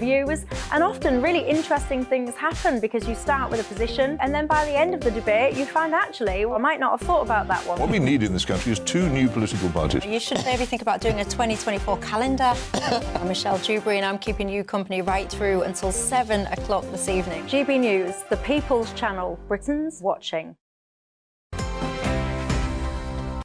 views, and often really interesting things happen because you start with a position and then by the end of the debate you find actually, well, I might not have thought about that one. What we need in this country is two new political parties. You should maybe think about doing a 2024 calendar. I'm Michelle Dewberry and I'm keeping you company right through until 7 o'clock this evening. GB News, the People's Channel, Britain's watching.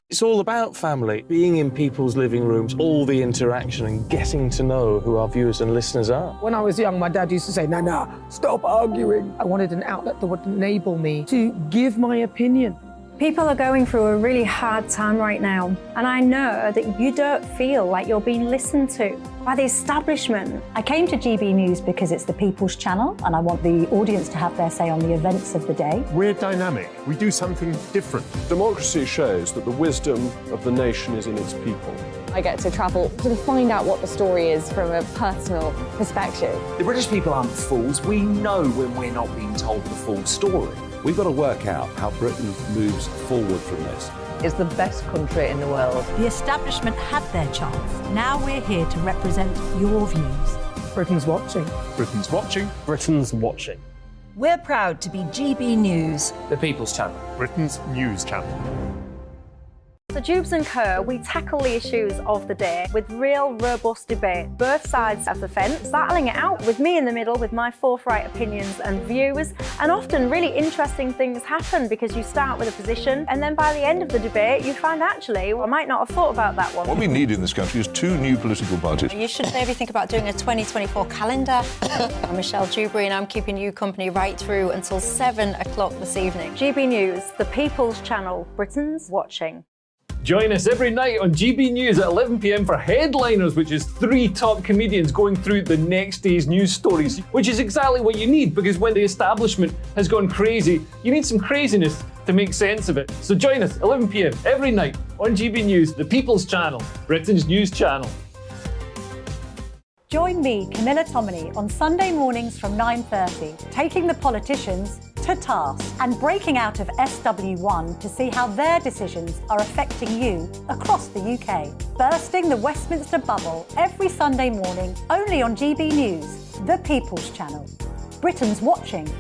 It's all about family, being in people's living rooms, all the interaction and getting to know who our viewers and listeners are. When I was young, my dad used to say, Nana, stop arguing. I wanted an outlet that would enable me to give my opinion. People are going through a really hard time right now, and I know that you don't feel like you're being listened to by the establishment. I came to GB News because it's the People's Channel and I want the audience to have their say on the events of the day. We're dynamic. We do something different. Democracy shows that the wisdom of the nation is in its people. I get to travel to find out what the story is from a personal perspective. The British people aren't fools. We know when we're not being told the full story. We've got to work out how Britain moves forward from this. It's the best country in the world. The establishment had their chance. Now we're here to represent your views. Britain's watching. Britain's watching. Britain's watching. We're proud to be GB News. The People's Channel. Britain's news channel. So Dubes & Co, we tackle the issues of the day with real robust debate, both sides of the fence, battling it out with me in the middle with my forthright opinions and views, and often really interesting things happen because you start with a position and then by the end of the debate you find actually, well, I might not have thought about that one. What we need in this country is two new political parties. You should maybe think about doing a 2024 calendar. I'm Michelle Dewberry and I'm keeping you company right through until 7 o'clock this evening. GB News, the People's Channel, Britain's watching. Join us every night on GB News at 11 p.m. for Headliners, which is 3 top comedians going through the next day's news stories, which is exactly what you need because when the establishment has gone crazy, you need some craziness to make sense of it. So join us 11 p.m. every night on GB News, the People's Channel, Britain's news channel. Join me, Camilla Tominey, on Sunday mornings from 9:30, taking the politicians to task and breaking out of SW1 to see how their decisions are affecting you across the UK. Bursting the Westminster bubble every Sunday morning, only on GB News, the People's Channel. Britain's watching.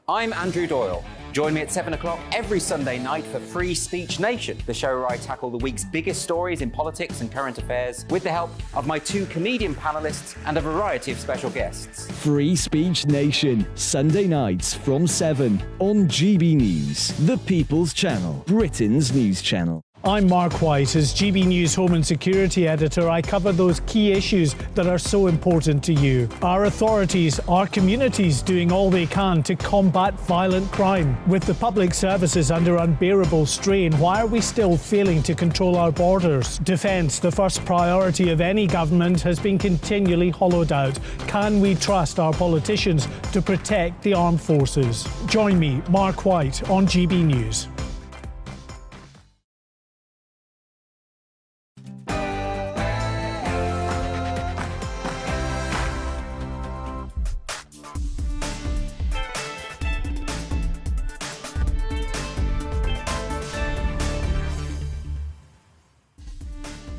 I'm Andrew Doyle. Join me at 7 o'clock every Sunday night for Free Speech Nation, the show where I tackle the week's biggest stories in politics and current affairs with the help of my 2 comedian panellists and a variety of special guests. Free Speech Nation, Sunday nights from 7 on GB News, the People's Channel, Britain's news channel. I'm Mark White. As GB News Home and Security Editor, I cover those key issues that are so important to you. Our authorities, our communities doing all they can to combat violent crime. With the public services under unbearable strain, why are we still failing to control our borders? Defence, the first priority of any government, has been continually hollowed out. Can we trust our politicians to protect the armed forces? Join me, Mark White, on GB News.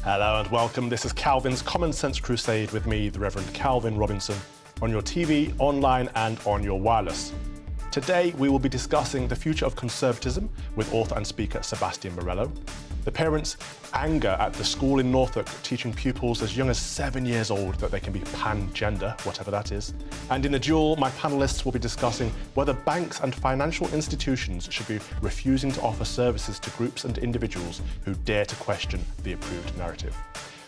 Hello and welcome. This is Calvin's Common Sense Crusade with me, the Reverend Calvin Robinson, on your TV, online and on your wireless. Today we will be discussing the future of conservatism with author and speaker Sebastian Morello, the parents' anger at the school in Norfolk teaching pupils as young as 7 years old that they can be pan-gender, whatever that is. And in the duel, my panellists will be discussing whether banks and financial institutions should be refusing to offer services to groups and individuals who dare to question the approved narrative.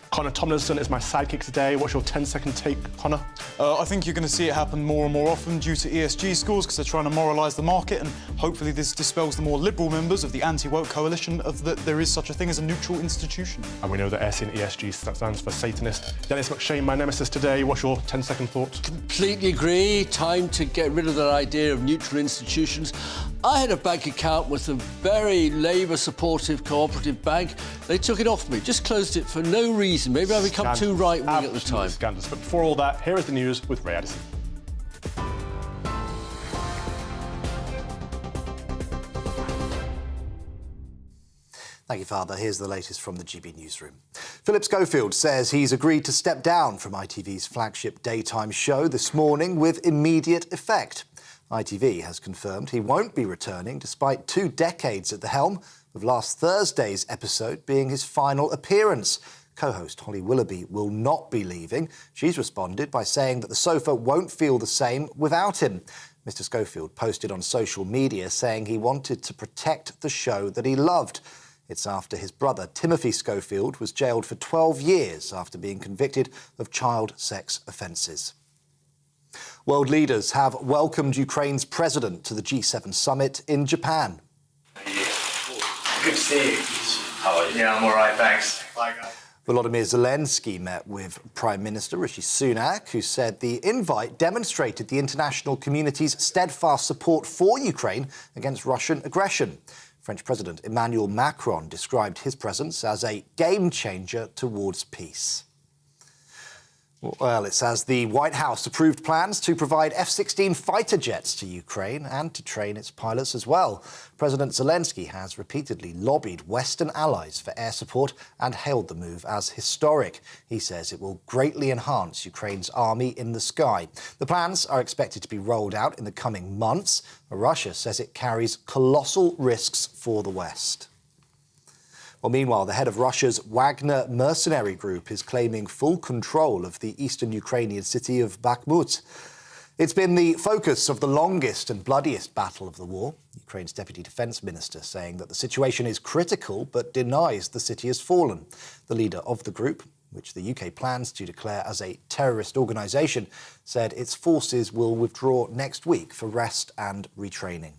Connor Tomlinson is my sidekick today. What's your 10-second take, Connor? I think you're going to see it happen more and more often due to ESG scores because they're trying to moralise the market, and hopefully this dispels the more liberal members of the anti-woke coalition of that there is such a thing as a neutral institution. And we know that S in ESG stands for Satanist. Dennis McShane, my nemesis today. What's your 10-second thought? Completely agree. Time to get rid of that idea of neutral institutions. I had a bank account with a very Labour-supportive cooperative bank. They took it off me, just closed it for no reason. Maybe I become too right-wing at the time. Scandalous. But before all that, here is the news with Ray Addison. Thank you, Father. Here's the latest from the GB Newsroom. Philip Schofield says he's agreed to step down from ITV's flagship daytime show this morning with immediate effect. ITV has confirmed he won't be returning despite 2 decades at the helm, with last Thursday's episode being his final appearance. Co-host Holly Willoughby will not be leaving. She's responded by saying that the sofa won't feel the same without him. Mr. Schofield posted on social media saying he wanted to protect the show that he loved. It's after his brother, Timothy Schofield, was jailed for 12 years after being convicted of child sex offences. World leaders have welcomed Ukraine's president to the G7 summit in Japan. Good to see you. How are you? Yeah, I'm all right, thanks. Bye, guys. Volodymyr Zelensky met with Prime Minister Rishi Sunak, who said the invite demonstrated the international community's steadfast support for Ukraine against Russian aggression. French President Emmanuel Macron described his presence as a game-changer towards peace. Well, it's as the White House approved plans to provide F-16 fighter jets to Ukraine and to train its pilots as well. President Zelensky has repeatedly lobbied Western allies for air support and hailed the move as historic. He says it will greatly enhance Ukraine's army in the sky. The plans are expected to be rolled out in the coming months. Russia says it carries colossal risks for the West. Well, meanwhile, the head of Russia's Wagner mercenary group is claiming full control of the eastern Ukrainian city of Bakhmut. It's been the focus of the longest and bloodiest battle of the war. Ukraine's deputy defence minister saying that the situation is critical but denies the city has fallen. The leader of the group, which the UK plans to declare as a terrorist organisation, said its forces will withdraw next week for rest and retraining.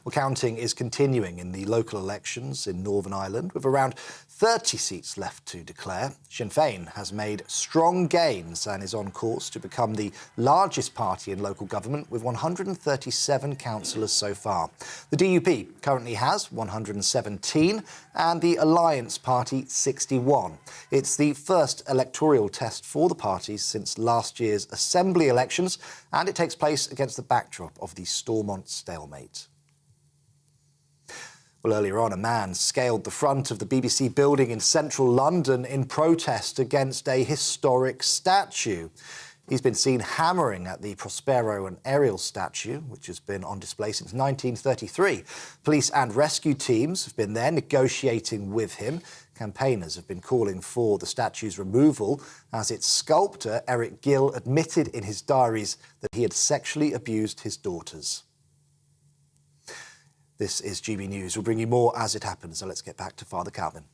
Well, counting is continuing in the local elections in Northern Ireland, with around 30 seats left to declare. Sinn Féin has made strong gains and is on course to become the largest party in local government, with 137 councillors so far. The DUP currently has 117 and the Alliance Party 61. It's the first electoral test for the parties since last year's Assembly elections, and it takes place against the backdrop of the Stormont stalemate. Well, earlier on, a man scaled the front of the BBC building in central London in protest against a historic statue. He's been seen hammering at the Prospero and Ariel statue, which has been on display since 1933. Police and rescue teams have been there negotiating with him. Campaigners have been calling for the statue's removal, as its sculptor, Eric Gill, admitted in his diaries that he had sexually abused his daughters. This is GB News. We'll bring you more as it happens. So let's get back to Father Calvin.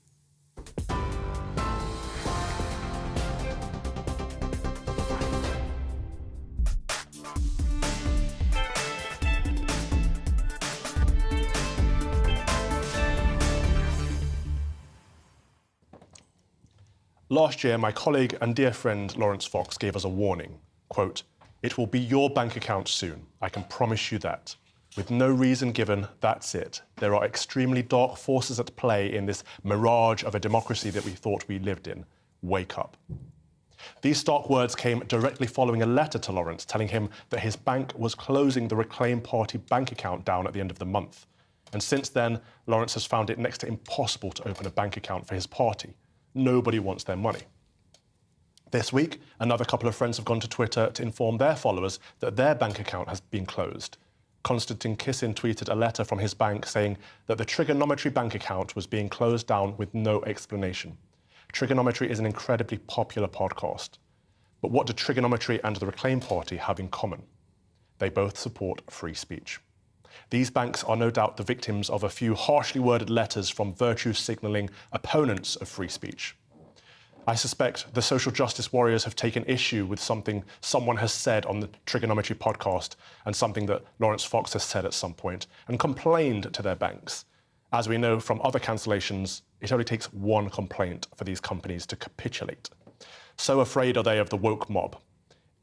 Last year, my colleague and dear friend Lawrence Fox gave us a warning. Quote, "It will be your bank account soon. I can promise you that. With no reason given, that's it. There are extremely dark forces at play in this mirage of a democracy that we thought we lived in. Wake up." These stark words came directly following a letter to Lawrence telling him that his bank was closing the Reclaim Party bank account down at the end of the month. And since then, Lawrence has found it next to impossible to open a bank account for his party. Nobody wants their money. This week, another couple of friends have gone to Twitter to inform their followers that their bank account has been closed. Konstantin Kissin tweeted a letter from his bank saying that the Trigonometry bank account was being closed down with no explanation. Trigonometry is an incredibly popular podcast. But what do Trigonometry and the Reclaim Party have in common? They both support free speech. These banks are no doubt the victims of a few harshly worded letters from virtue-signalling opponents of free speech. I suspect the social justice warriors have taken issue with something someone has said on the Trigonometry podcast and something that Lawrence Fox has said at some point and complained to their banks. As we know from other cancellations, it only takes one complaint for these companies to capitulate. So afraid are they of the woke mob.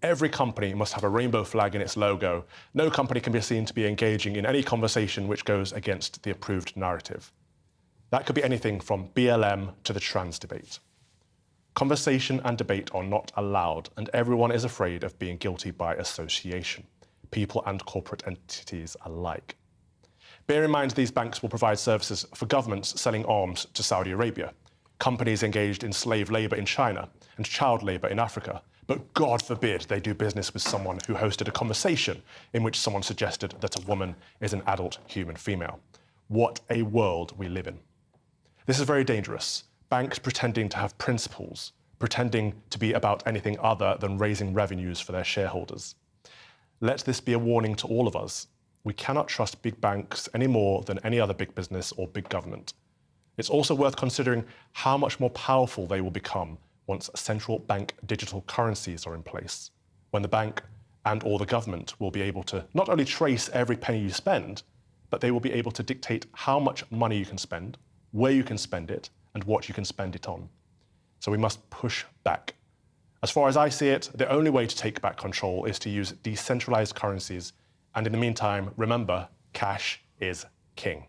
Every company must have a rainbow flag in its logo. No company can be seen to be engaging in any conversation which goes against the approved narrative. That could be anything from BLM to the trans debate. Conversation and debate are not allowed, and everyone is afraid of being guilty by association, people and corporate entities alike. Bear in mind these banks will provide services for governments selling arms to Saudi Arabia. companies engaged in slave labour in China and child labour in Africa. But God forbid they do business with someone who hosted a conversation in which someone suggested that a woman is an adult human female. What a world we live in. This is very dangerous. Banks pretending to have principles, pretending to be about anything other than raising revenues for their shareholders. Let this be a warning to all of us. We cannot trust big banks any more than any other big business or big government. It's also worth considering how much more powerful they will become once central bank digital currencies are in place, when the bank and or the government will be able to not only trace every penny you spend, but they will be able to dictate how much money you can spend, where you can spend it, and what you can spend it on. So we must push back. As far as I see it, the only way to take back control is to use decentralized currencies. And in the meantime, remember, cash is king.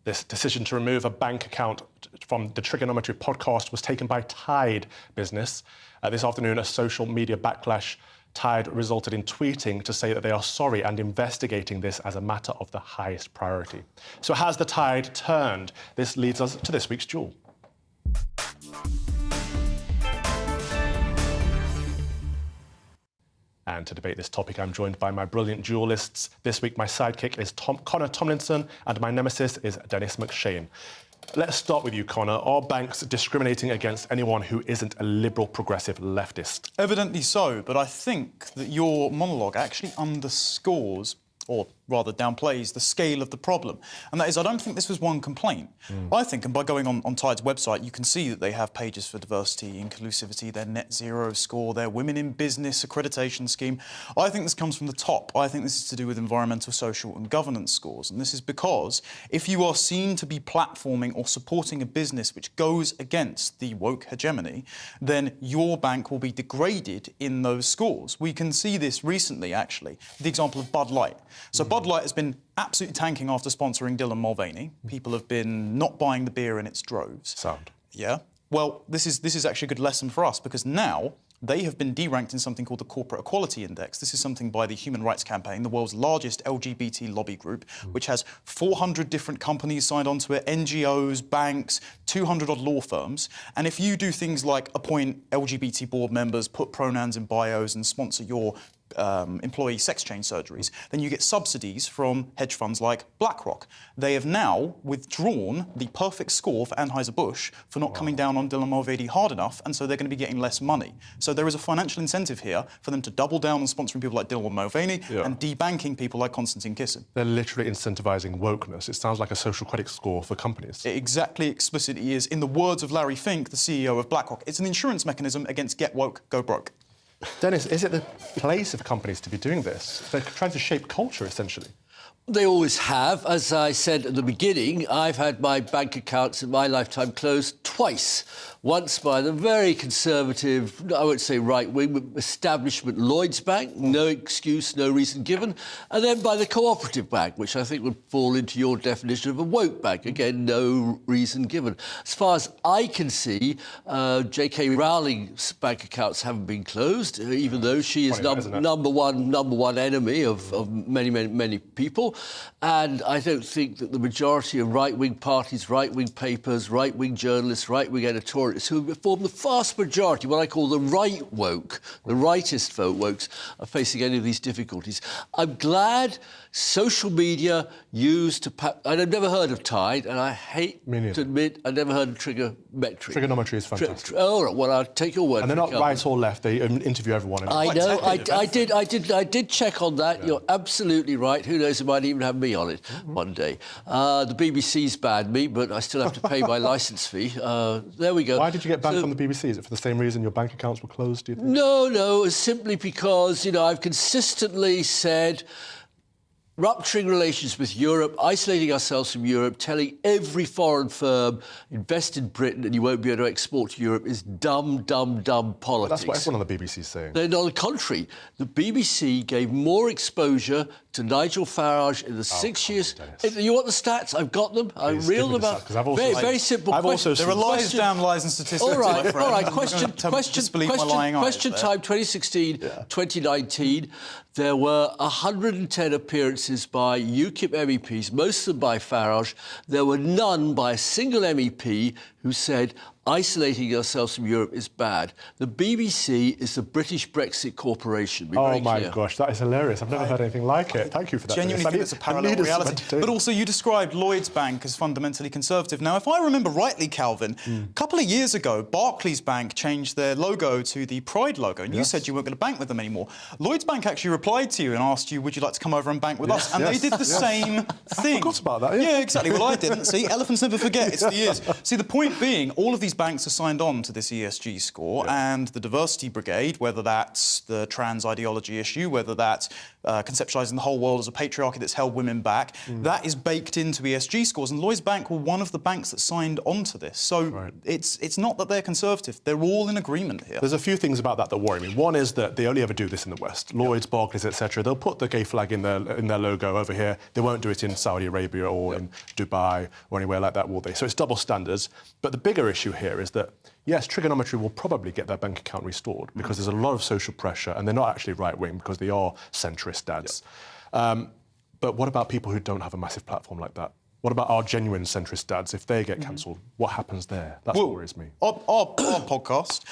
This decision to remove a bank account from the Trigonometry podcast was taken by Tide Business. This afternoon, a social media backlash. Tide resulted in tweeting to say that they are sorry and investigating this as a matter of the highest priority. So has the tide turned? This leads us to this week's Jewel. And to debate this topic, I'm joined by my brilliant duelists. This week, my sidekick is Connor Tomlinson, and my nemesis is Dennis McShane. Let's start with you, Connor. Are banks discriminating against anyone who isn't a liberal, progressive leftist? Evidently so, but I think that your monologue actually underscores, or rather downplays, the scale of the problem. And that is, I don't think this was one complaint. I think, and by going on Tide's website, you can see that they have pages for diversity, inclusivity, their net zero score, their women in business accreditation scheme. I think this comes from the top. I think this is to do with environmental, social and governance scores. And this is because if you are seen to be platforming or supporting a business which goes against the woke hegemony, then your bank will be degraded in those scores. We can see this recently, actually, the example of Bud Light. So Bud Light has been absolutely tanking after sponsoring Dylan Mulvaney. People have been not buying the beer in its droves. Sound. Yeah. Well, this is actually a good lesson for us, because now they have been deranked in something called the Corporate Equality Index. This is something by the Human Rights Campaign, the world's largest LGBT lobby group, which has 400 different companies signed onto it, NGOs, banks, 200-odd law firms. And if you do things like appoint LGBT board members, put pronouns in bios and sponsor your employee sex change surgeries, then you get subsidies from hedge funds like BlackRock. They have now withdrawn the perfect score for Anheuser-Busch for not coming down on Dylan Mulvaney hard enough, and so they're going to be getting less money. So there is a financial incentive here for them to double down on sponsoring people like Dylan Mulvaney and debanking people like Konstantin Kisin. They're literally incentivizing wokeness. It sounds like a social credit score for companies. It exactly explicitly is. In the words of Larry Fink, the CEO of BlackRock, it's an insurance mechanism against get woke, go broke. Dennis, is it the place of companies to be doing this? They're trying to shape culture, essentially. They always have. As I said at the beginning, I've had my bank accounts in my lifetime closed twice. Once by the very conservative, I won't say right-wing, establishment Lloyds Bank, no excuse, no reason given, and then by the cooperative bank, which I think would fall into your definition of a woke bank. Again, no reason given. As far as I can see, J.K. Rowling's bank accounts haven't been closed, even though she is number one enemy of many people. And I don't think that the majority of right-wing parties, right-wing papers, right-wing journalists, right-wing editorials who form the vast majority, what I call the right woke, the rightist vote wokes, are facing any of these difficulties. I'm glad social media used to... I've never heard of Tide, and I hate to admit I've never heard of trigonometry. Trigonometry is fantastic. Oh, well, I'll take your word. And they're not right or left. They interview everyone. I know. I did check on that. Yeah. You're absolutely right. Who knows? It might even have me on it one day. The BBC's banned me, but I still have to pay my licence fee. There we go. Why did you get banned from the BBC? Is it for the same reason your bank accounts were closed, do you think? No. It's simply because, I've consistently said rupturing relations with Europe, isolating ourselves from Europe, telling every foreign firm, invest in Britain and you won't be able to export to Europe is dumb politics. That's what everyone on the BBC is saying. Then on the contrary, the BBC gave more exposure to Nigel Farage in the 6 years... You want the stats? I've got them. I reeled them up. Very simple question. There are lies, damn lies and statistics. All right, my friend. all right. Question Time 2016, 2019. There were 110 appearances by UKIP MEPs, most of them by Farage. There were none by a single MEP who said isolating ourselves from Europe is bad. The BBC is the British Brexit Corporation. Oh my gosh, that is hilarious. I've never heard anything like it. Thank you for that. Genuinely think it's a parallel reality. But also you described Lloyds Bank as fundamentally conservative. Now, if I remember rightly, Calvin, a couple of years ago, Barclays Bank changed their logo to the Pride logo, and you said you weren't going to bank with them anymore. Lloyds Bank actually replied to you and asked you, would you like to come over and bank with us? And they did the same thing. I forgot about that, yeah, exactly. Well, I didn't. See, elephants never forget. It's the years. See, the point being, all of these banks are signed on to this ESG score, and the diversity brigade, whether that's the trans ideology issue, whether that's conceptualising the whole world as a patriarchy that's held women back, that is baked into ESG scores. And Lloyds Bank were one of the banks that signed on to this. So it's not that they're conservative. They're all in agreement here. There's a few things about that that worry me. One is that they only ever do this in the West. Lloyds, Barclays, etc. They'll put the gay flag in their logo over here. They won't do it in Saudi Arabia or in Dubai or anywhere like that, will they? So it's double standards. But the bigger issue here is that, yes, trigonometry will probably get their bank account restored because there's a lot of social pressure and they're not actually right-wing because they are centrist dads. But what about people who don't have a massive platform like that? What about our genuine centrist dads? If they get cancelled, what happens there? That's what worries me. Our podcast,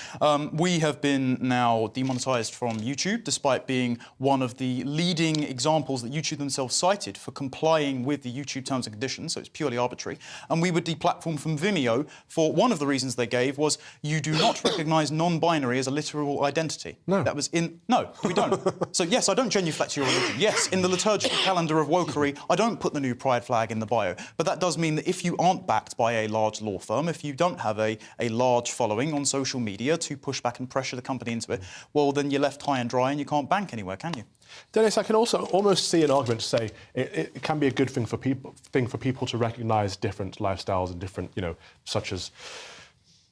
we have been now demonetised from YouTube, despite being one of the leading examples that YouTube themselves cited for complying with the YouTube terms and conditions, so it's purely arbitrary. And we were deplatformed from Vimeo for one of the reasons they gave was you do not recognise non-binary as a literal identity. No. That was in... No, we don't. So, yes, I don't genuflect your religion. Yes, in the liturgical calendar of wokery, I don't put the new pride flag in the bio. But that does mean that if you aren't backed by a large law firm, if you don't have a large following on social media to push back and pressure the company into it, well, then you're left high and dry and you can't bank anywhere, can you? Dennis, I can also almost see an argument to say it can be a good thing for people to recognise different lifestyles and different, such as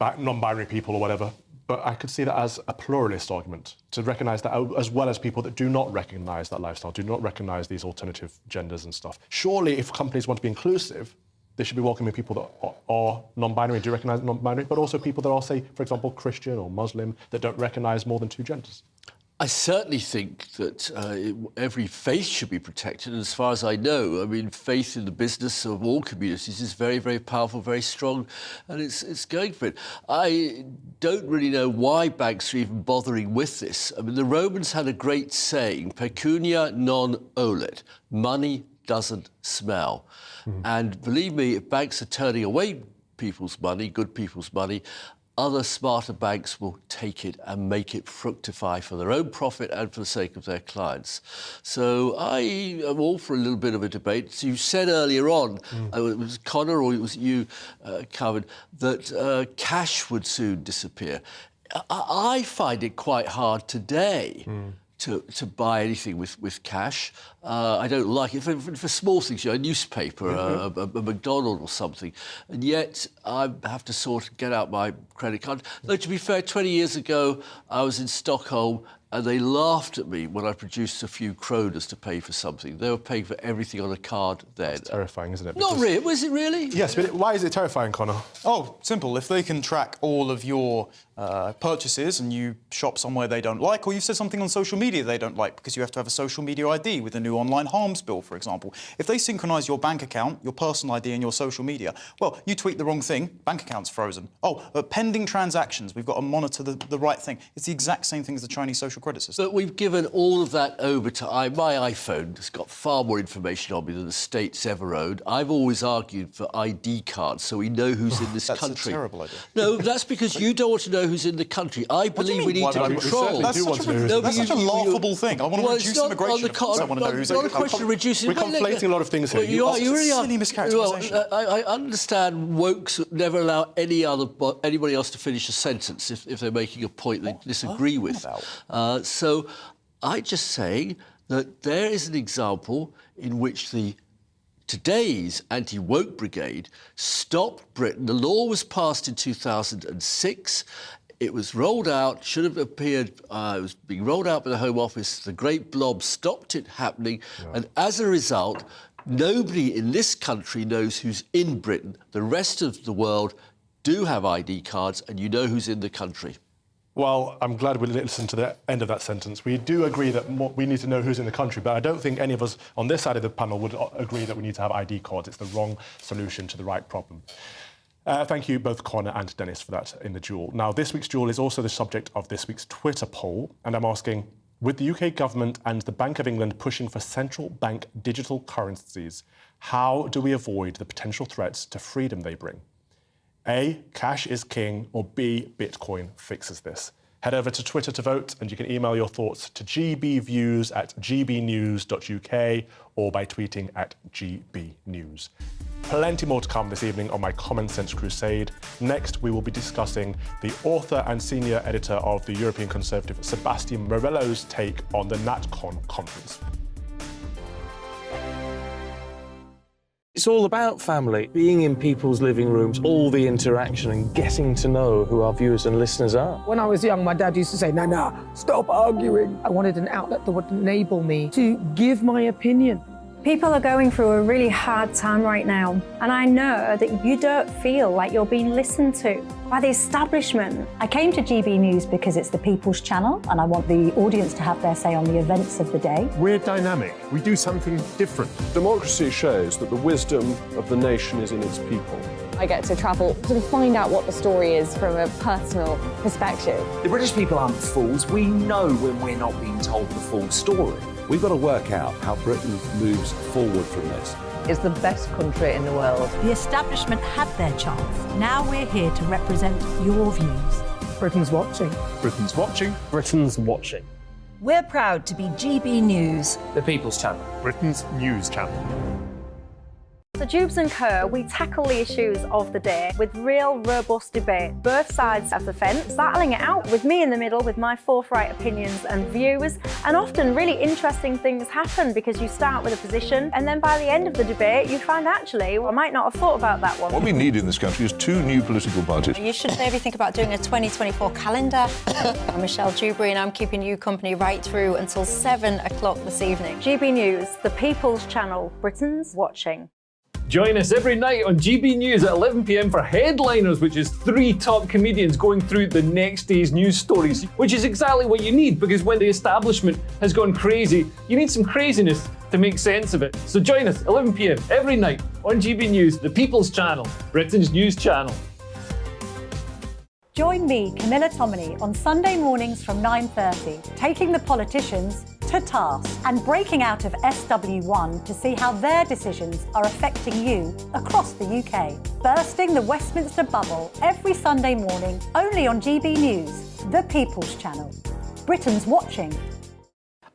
non-binary people or whatever. But I could see that as a pluralist argument, to recognise that as well as people that do not recognise that lifestyle, do not recognise these alternative genders and stuff. Surely, if companies want to be inclusive, they should be welcoming people that are non-binary, do recognise non-binary, but also people that are, say, for example, Christian or Muslim, that don't recognise more than two genders. I certainly think that every faith should be protected. And as far as I know, I mean, faith in the business of all communities is very, very powerful, very strong, and it's going for it. I don't really know why banks are even bothering with this. I mean, the Romans had a great saying, pecunia non olet, money doesn't smell. And believe me, if banks are turning away people's money, good people's money, other smarter banks will take it and make it fructify for their own profit and for the sake of their clients. So I am all for a little bit of a debate. So you said earlier on, it was Connor or it was you, Calvin, that cash would soon disappear. I find it quite hard today to buy anything with cash. I don't like it. For small things, a newspaper, a McDonald's or something. And yet I have to sort of get out my credit card. Though, to be fair, 20 years ago, I was in Stockholm and they laughed at me when I produced a few kroners to pay for something. They were paying for everything on a card then. It's terrifying, isn't it? Not really. Was it really? Yes, but why is it terrifying, Connor? Oh, simple. If they can track all of your purchases and you shop somewhere they don't like, or you've said something on social media they don't like because you have to have a social media ID with the new online harms bill, for example. If they synchronise your bank account, your personal ID and your social media, well, you tweet the wrong thing, bank account's frozen. Oh, pending transactions, we've got to monitor the right thing. It's the exact same thing as the Chinese social credit system. But we've given all of that over to my iPhone. It's got far more information on me than the states ever owed. I've always argued for ID cards so we know who's in this country. That's a terrible idea. No, that's because you don't want to know who's in the country. I believe we need to control. That's such a laughable thing. I want to reduce immigration. I want to know who's in the country. Not a question of reducing... We're conflating a lot of things here. You really are. Silly mischaracterisation. I understand wokes never allow anybody else to finish a sentence if they're making a point they disagree with. So I'm just saying that there is an example in which today's anti-woke brigade stopped Britain. The law was passed in 2006. It was rolled out, should have appeared, it was being rolled out by the Home Office. The Great Blob stopped it happening. Yeah. And as a result, nobody in this country knows who's in Britain. The rest of the world do have ID cards, and you know who's in the country. Well, I'm glad we listened to the end of that sentence. We do agree that we need to know who's in the country, but I don't think any of us on this side of the panel would agree that we need to have ID cards. It's the wrong solution to the right problem. Thank you, both Connor and Dennis, for that in the duel. Now, this week's duel is also the subject of this week's Twitter poll, and I'm asking, with the UK government and the Bank of England pushing for central bank digital currencies, how do we avoid the potential threats to freedom they bring? A, cash is king, or B, Bitcoin fixes this. Head over to Twitter to vote, and you can email your thoughts to gbviews@gbnews.uk or by tweeting at GBNews. Plenty more to come this evening on my Common Sense Crusade. Next, we will be discussing the author and senior editor of the European Conservative, Sebastian Morello's take on the NatCon conference. It's all about family, being in people's living rooms, all the interaction and getting to know who our viewers and listeners are. When I was young, my dad used to say, "Nana, stop arguing." I wanted an outlet that would enable me to give my opinion. People are going through a really hard time right now, and I know that you don't feel like you're being listened to by the establishment. I came to GB News because it's the People's Channel, and I want the audience to have their say on the events of the day. We're dynamic. We do something different. Democracy shows that the wisdom of the nation is in its people. I get to travel to find out what the story is from a personal perspective. The British people aren't fools. We know when we're not being told the full story. We've got to work out how Britain moves forward from this. It's the best country in the world. The establishment had their chance. Now we're here to represent your views. Britain's watching. Britain's watching. Britain's watching. We're proud to be GB News, The People's Channel. Britain's news channel. So Jubes & Co, we tackle the issues of the day with real robust debate, both sides of the fence, battling it out with me in the middle with my forthright opinions and views. And often really interesting things happen because you start with a position and then by the end of the debate you find actually, well, I might not have thought about that one. What we need in this country is two new political parties. You should maybe think about doing a 2024 calendar. I'm Michelle Dewberry and I'm keeping you company right through until 7 o'clock this evening. GB News, the People's Channel, Britain's watching. Join us every night on GB News at 11 p.m. for Headliners, which is 3 top comedians going through the next day's news stories, which is exactly what you need, because when the establishment has gone crazy, you need some craziness to make sense of it. So join us 11 p.m. every night on GB News, the People's Channel, Britain's news channel. Join me, Camilla Tominey, on Sunday mornings from 9:30, taking the politicians to task and breaking out of SW1 to see how their decisions are affecting you across the UK. Bursting the Westminster bubble every Sunday morning, only on GB News, the People's Channel. Britain's watching.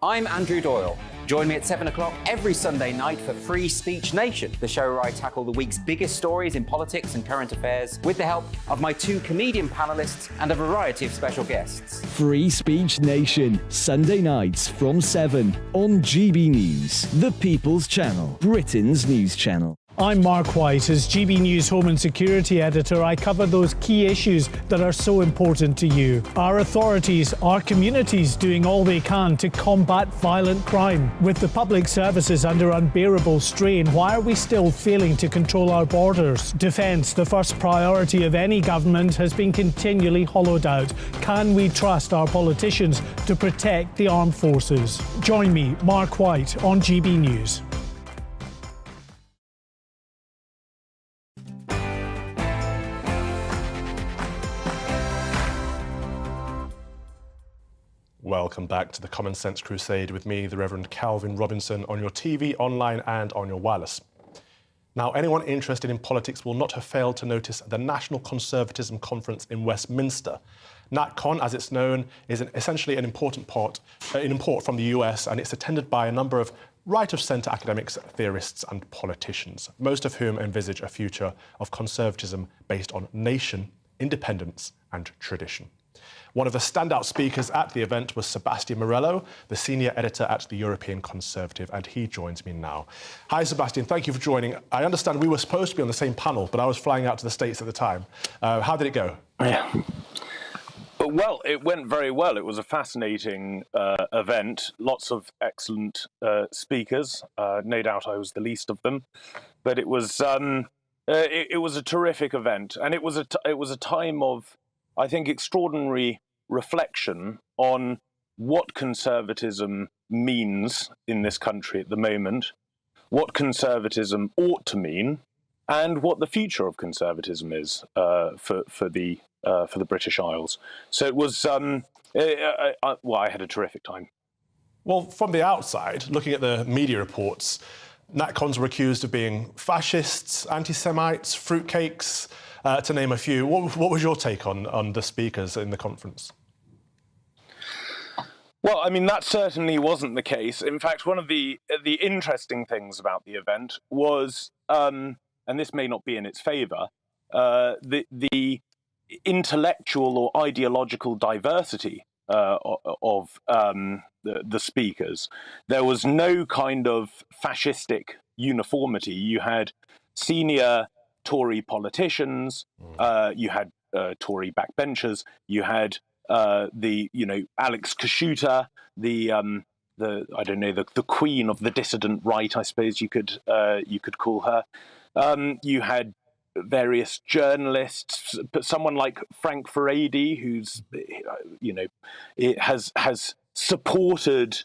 I'm Andrew Doyle. Join me at 7 o'clock every Sunday night for Free Speech Nation, the show where I tackle the week's biggest stories in politics and current affairs with the help of my 2 comedian panellists and a variety of special guests. Free Speech Nation, Sunday nights from 7 on GB News, the People's Channel, Britain's news channel. I'm Mark White. As GB News Home and Security Editor, I cover those key issues that are so important to you. Our authorities, our communities doing all they can to combat violent crime. With the public services under unbearable strain, why are we still failing to control our borders? Defence, the first priority of any government, has been continually hollowed out. Can we trust our politicians to protect the armed forces? Join me, Mark White, on GB News. Welcome back to the Common Sense Crusade with me, the Reverend Calvin Robinson, on your TV, online and on your wireless. Now, anyone interested in politics will not have failed to notice the National Conservatism Conference in Westminster. NatCon, as it's known, is essentially an import from the US, and it's attended by a number of right-of-centre academics, theorists and politicians, most of whom envisage a future of conservatism based on nation, independence and tradition. One of the standout speakers at the event was Sebastian Morello, the senior editor at the European Conservative, and he joins me now. Hi, Sebastian. Thank you for joining. I understand we were supposed to be on the same panel, but I was flying out to the States at the time. How did it go? Yeah. Well, it went very well. It was a fascinating event. Lots of excellent speakers. No doubt I was the least of them, but it was a terrific event, and it was a time of, I think, extraordinary reflection on what conservatism means in this country at the moment, what conservatism ought to mean, and what the future of conservatism is for the British Isles. So it was, I had a terrific time. Well, from the outside, looking at the media reports, NatCons were accused of being fascists, anti-Semites, fruitcakes, to name a few. What was your take on the speakers in the conference? Well, I mean, that certainly wasn't the case. In fact, one of the interesting things about the event was, and this may not be in its favour, the intellectual or ideological diversity of the speakers. There was no kind of fascistic uniformity. You had senior Tory politicians, you had Tory backbenchers, you had Alex Kashuta, the queen of the dissident right, I suppose you could call her. You had various journalists, someone like Frank Furedi, who's has supported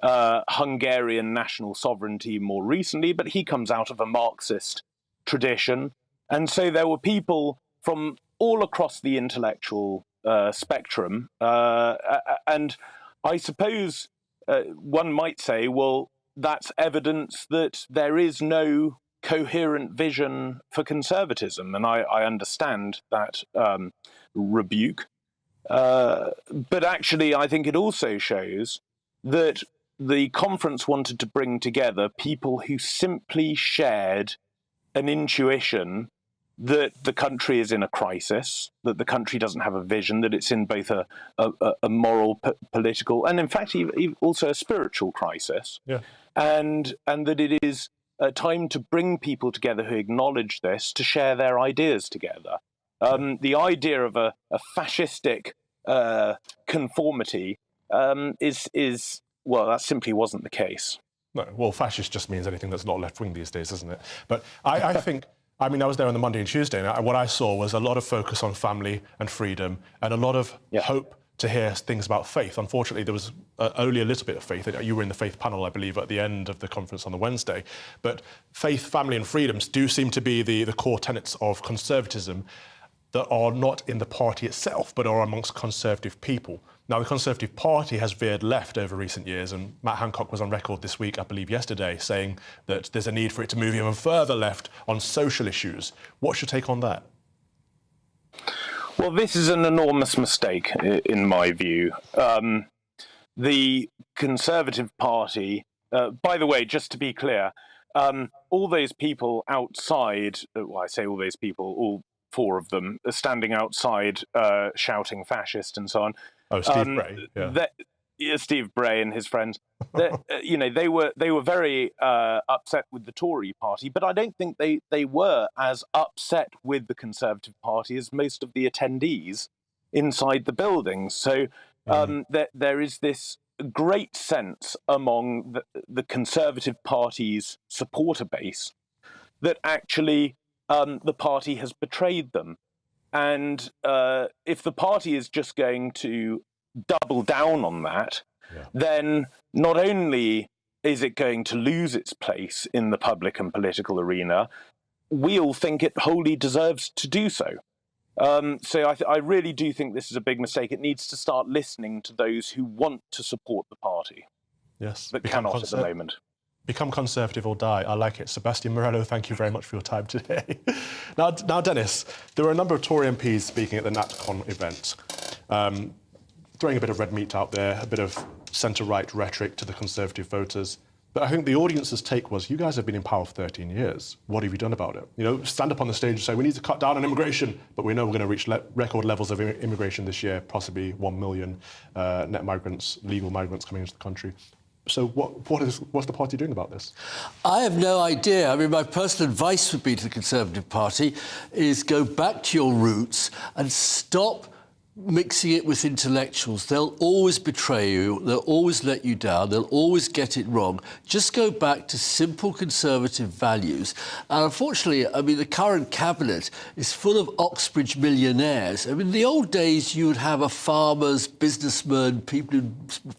Hungarian national sovereignty more recently, but he comes out of a Marxist tradition. And so there were people from all across the intellectual spectrum. And I suppose one might say, well, that's evidence that there is no coherent vision for conservatism. And I understand that rebuke. But actually, I think it also shows that the conference wanted to bring together people who simply shared an intuition that the country is in a crisis, that the country doesn't have a vision, that it's in both a moral, political, and in fact also a spiritual crisis. Yeah. And that it is a time to bring people together who acknowledge this, to share their ideas together. The idea of a fascistic conformity is well, that simply wasn't the case. No, well, fascist just means anything that's not left-wing these days, doesn't it? But I think, I mean, I was there on the Monday and Tuesday, and what I saw was a lot of focus on family and freedom, and a lot of hope to hear things about faith. Unfortunately, there was only a little bit of faith. You were in the faith panel, I believe, at the end of the conference on the Wednesday. But faith, family and freedoms do seem to be the core tenets of conservatism that are not in the party itself, but are amongst conservative people. Now, the Conservative Party has veered left over recent years, and Matt Hancock was on record this week, I believe yesterday, saying that there's a need for it to move even further left on social issues. What's your take on that? Well, this is an enormous mistake, in my view. The Conservative Party, by the way, just to be clear, all those people outside, well, I say all those people, all four of them, are standing outside shouting fascist and so on. Oh, Steve Bray, yeah. Steve Bray and his friends. They were very upset with the Tory party, but I don't think they were as upset with the Conservative Party as most of the attendees inside the building. So there is this great sense among the Conservative Party's supporter base that actually the party has betrayed them. And if the party is just going to double down on that, then not only is it going to lose its place in the public and political arena, we all think it wholly deserves to do so. So I really do think this is a big mistake. It needs to start listening to those who want to support the party. Yes. But cannot at the moment. Become conservative or die. I like it. Sebastian Morello, thank you very much for your time today. Now, Dennis, there were a number of Tory MPs speaking at the NatCon event, throwing a bit of red meat out there, a bit of centre-right rhetoric to the Conservative voters. But I think the audience's take was, you guys have been in power for 13 years. What have you done about it? You know, stand up on the stage and say, we need to cut down on immigration, but we know we're going to reach record levels of immigration this year, possibly 1 million net migrants, legal migrants coming into the country. So what's the party doing about this? I have no idea. I mean, my personal advice would be to the Conservative Party is go back to your roots and stop mixing it with intellectuals. They'll always betray you, they'll always let you down, they'll always get it wrong. Just go back to simple conservative values. And unfortunately, I mean, the current cabinet is full of Oxbridge millionaires. I mean, in the old days, you would have a farmers, businessmen, people who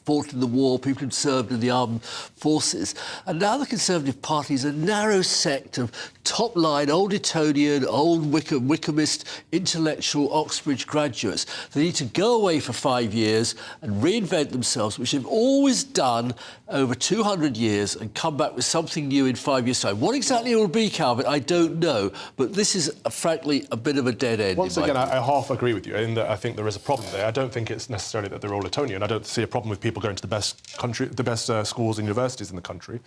fought in the war, people who'd served in the armed forces. And now the Conservative Party is a narrow sect of top-line, old Etonian, old Wickhamist, intellectual Oxbridge graduates. They need to go away for 5 years and reinvent themselves, which they've always done over 200 years, and come back with something new in 5 years' time. What exactly it will be, Calvin, I don't know, but this is, frankly, a bit of a dead end. Once again, I half agree with you in that I think there is a problem there. I don't think it's necessarily that they're all Etonian. I don't see a problem with people going to the best schools and universities in the country.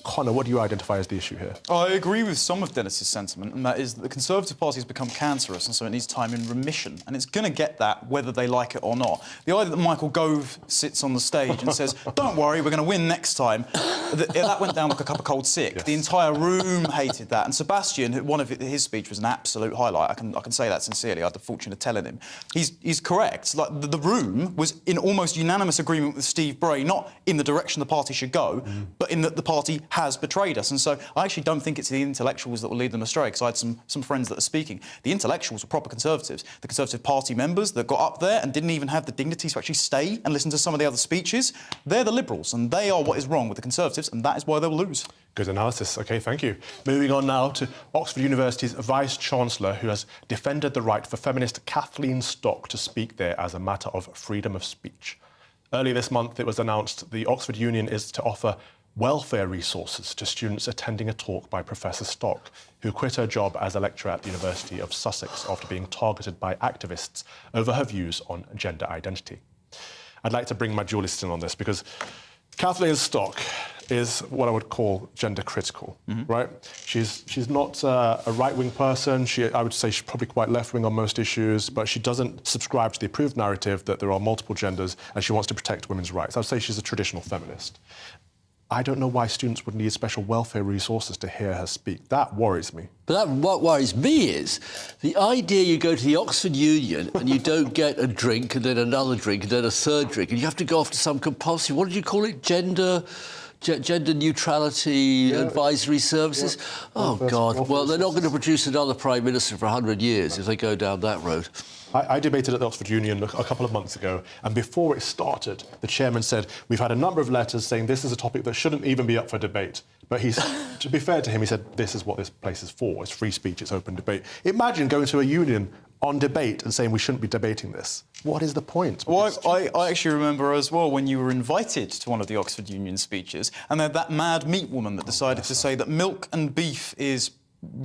Connor, what do you identify as the issue here? I agree with some of Dennis's sentiment, and that is that the Conservative Party has become cancerous, and so it needs time in remission. And it's going to get that whether they like it or not. The idea that Michael Gove sits on the stage and says, don't worry, we're going to win next time, that went down like a cup of cold sick. Yes. The entire room hated that. And Sebastian, one of his speech was an absolute highlight. I can say that sincerely. I had the fortune of telling him. He's correct. Like, the room was in almost unanimous agreement with Steve Bray, not in the direction the party should go, but in that the party has betrayed us. And so I actually don't think it's the intellectuals that will lead them astray, because I had some friends that are speaking. The intellectuals were proper Conservatives. The Conservative Party members that got up there and didn't even have the dignity to actually stay and listen to some of the other speeches, they're the Liberals, and they are what is wrong with the Conservatives, and that is why they'll lose. Good analysis. OK, thank you. Moving on now to Oxford University's Vice-Chancellor, who has defended the right for feminist Kathleen Stock to speak there as a matter of freedom of speech. Earlier this month, it was announced the Oxford Union is to offer welfare resources to students attending a talk by Professor Stock, who quit her job as a lecturer at the University of Sussex after being targeted by activists over her views on gender identity. I'd like to bring my dualist in on this, because Kathleen Stock is what I would call gender critical, right? She's not a right-wing person. I would say she's probably quite left-wing on most issues, but she doesn't subscribe to the approved narrative that there are multiple genders, and she wants to protect women's rights. I'd say she's a traditional feminist. I don't know why students would need special welfare resources to hear her speak. That worries me. But what worries me is the idea you go to the Oxford Union and you don't get a drink and then another drink and then a third drink, and you have to go off to some compulsory, what did you call it, gender neutrality advisory services? Yeah. Oh, God. Well, they're not going to produce another Prime Minister for 100 years if they go down that road. I debated at the Oxford Union a couple of months ago, and before it started, the chairman said, we've had a number of letters saying this is a topic that shouldn't even be up for debate. But to be fair to him, he said, this is what this place is for. It's free speech, it's open debate. Imagine going to a union on debate and saying we shouldn't be debating this. What is the point? Well, I actually remember as well when you were invited to one of the Oxford Union speeches, and then that mad meat woman that decided to say that milk and beef is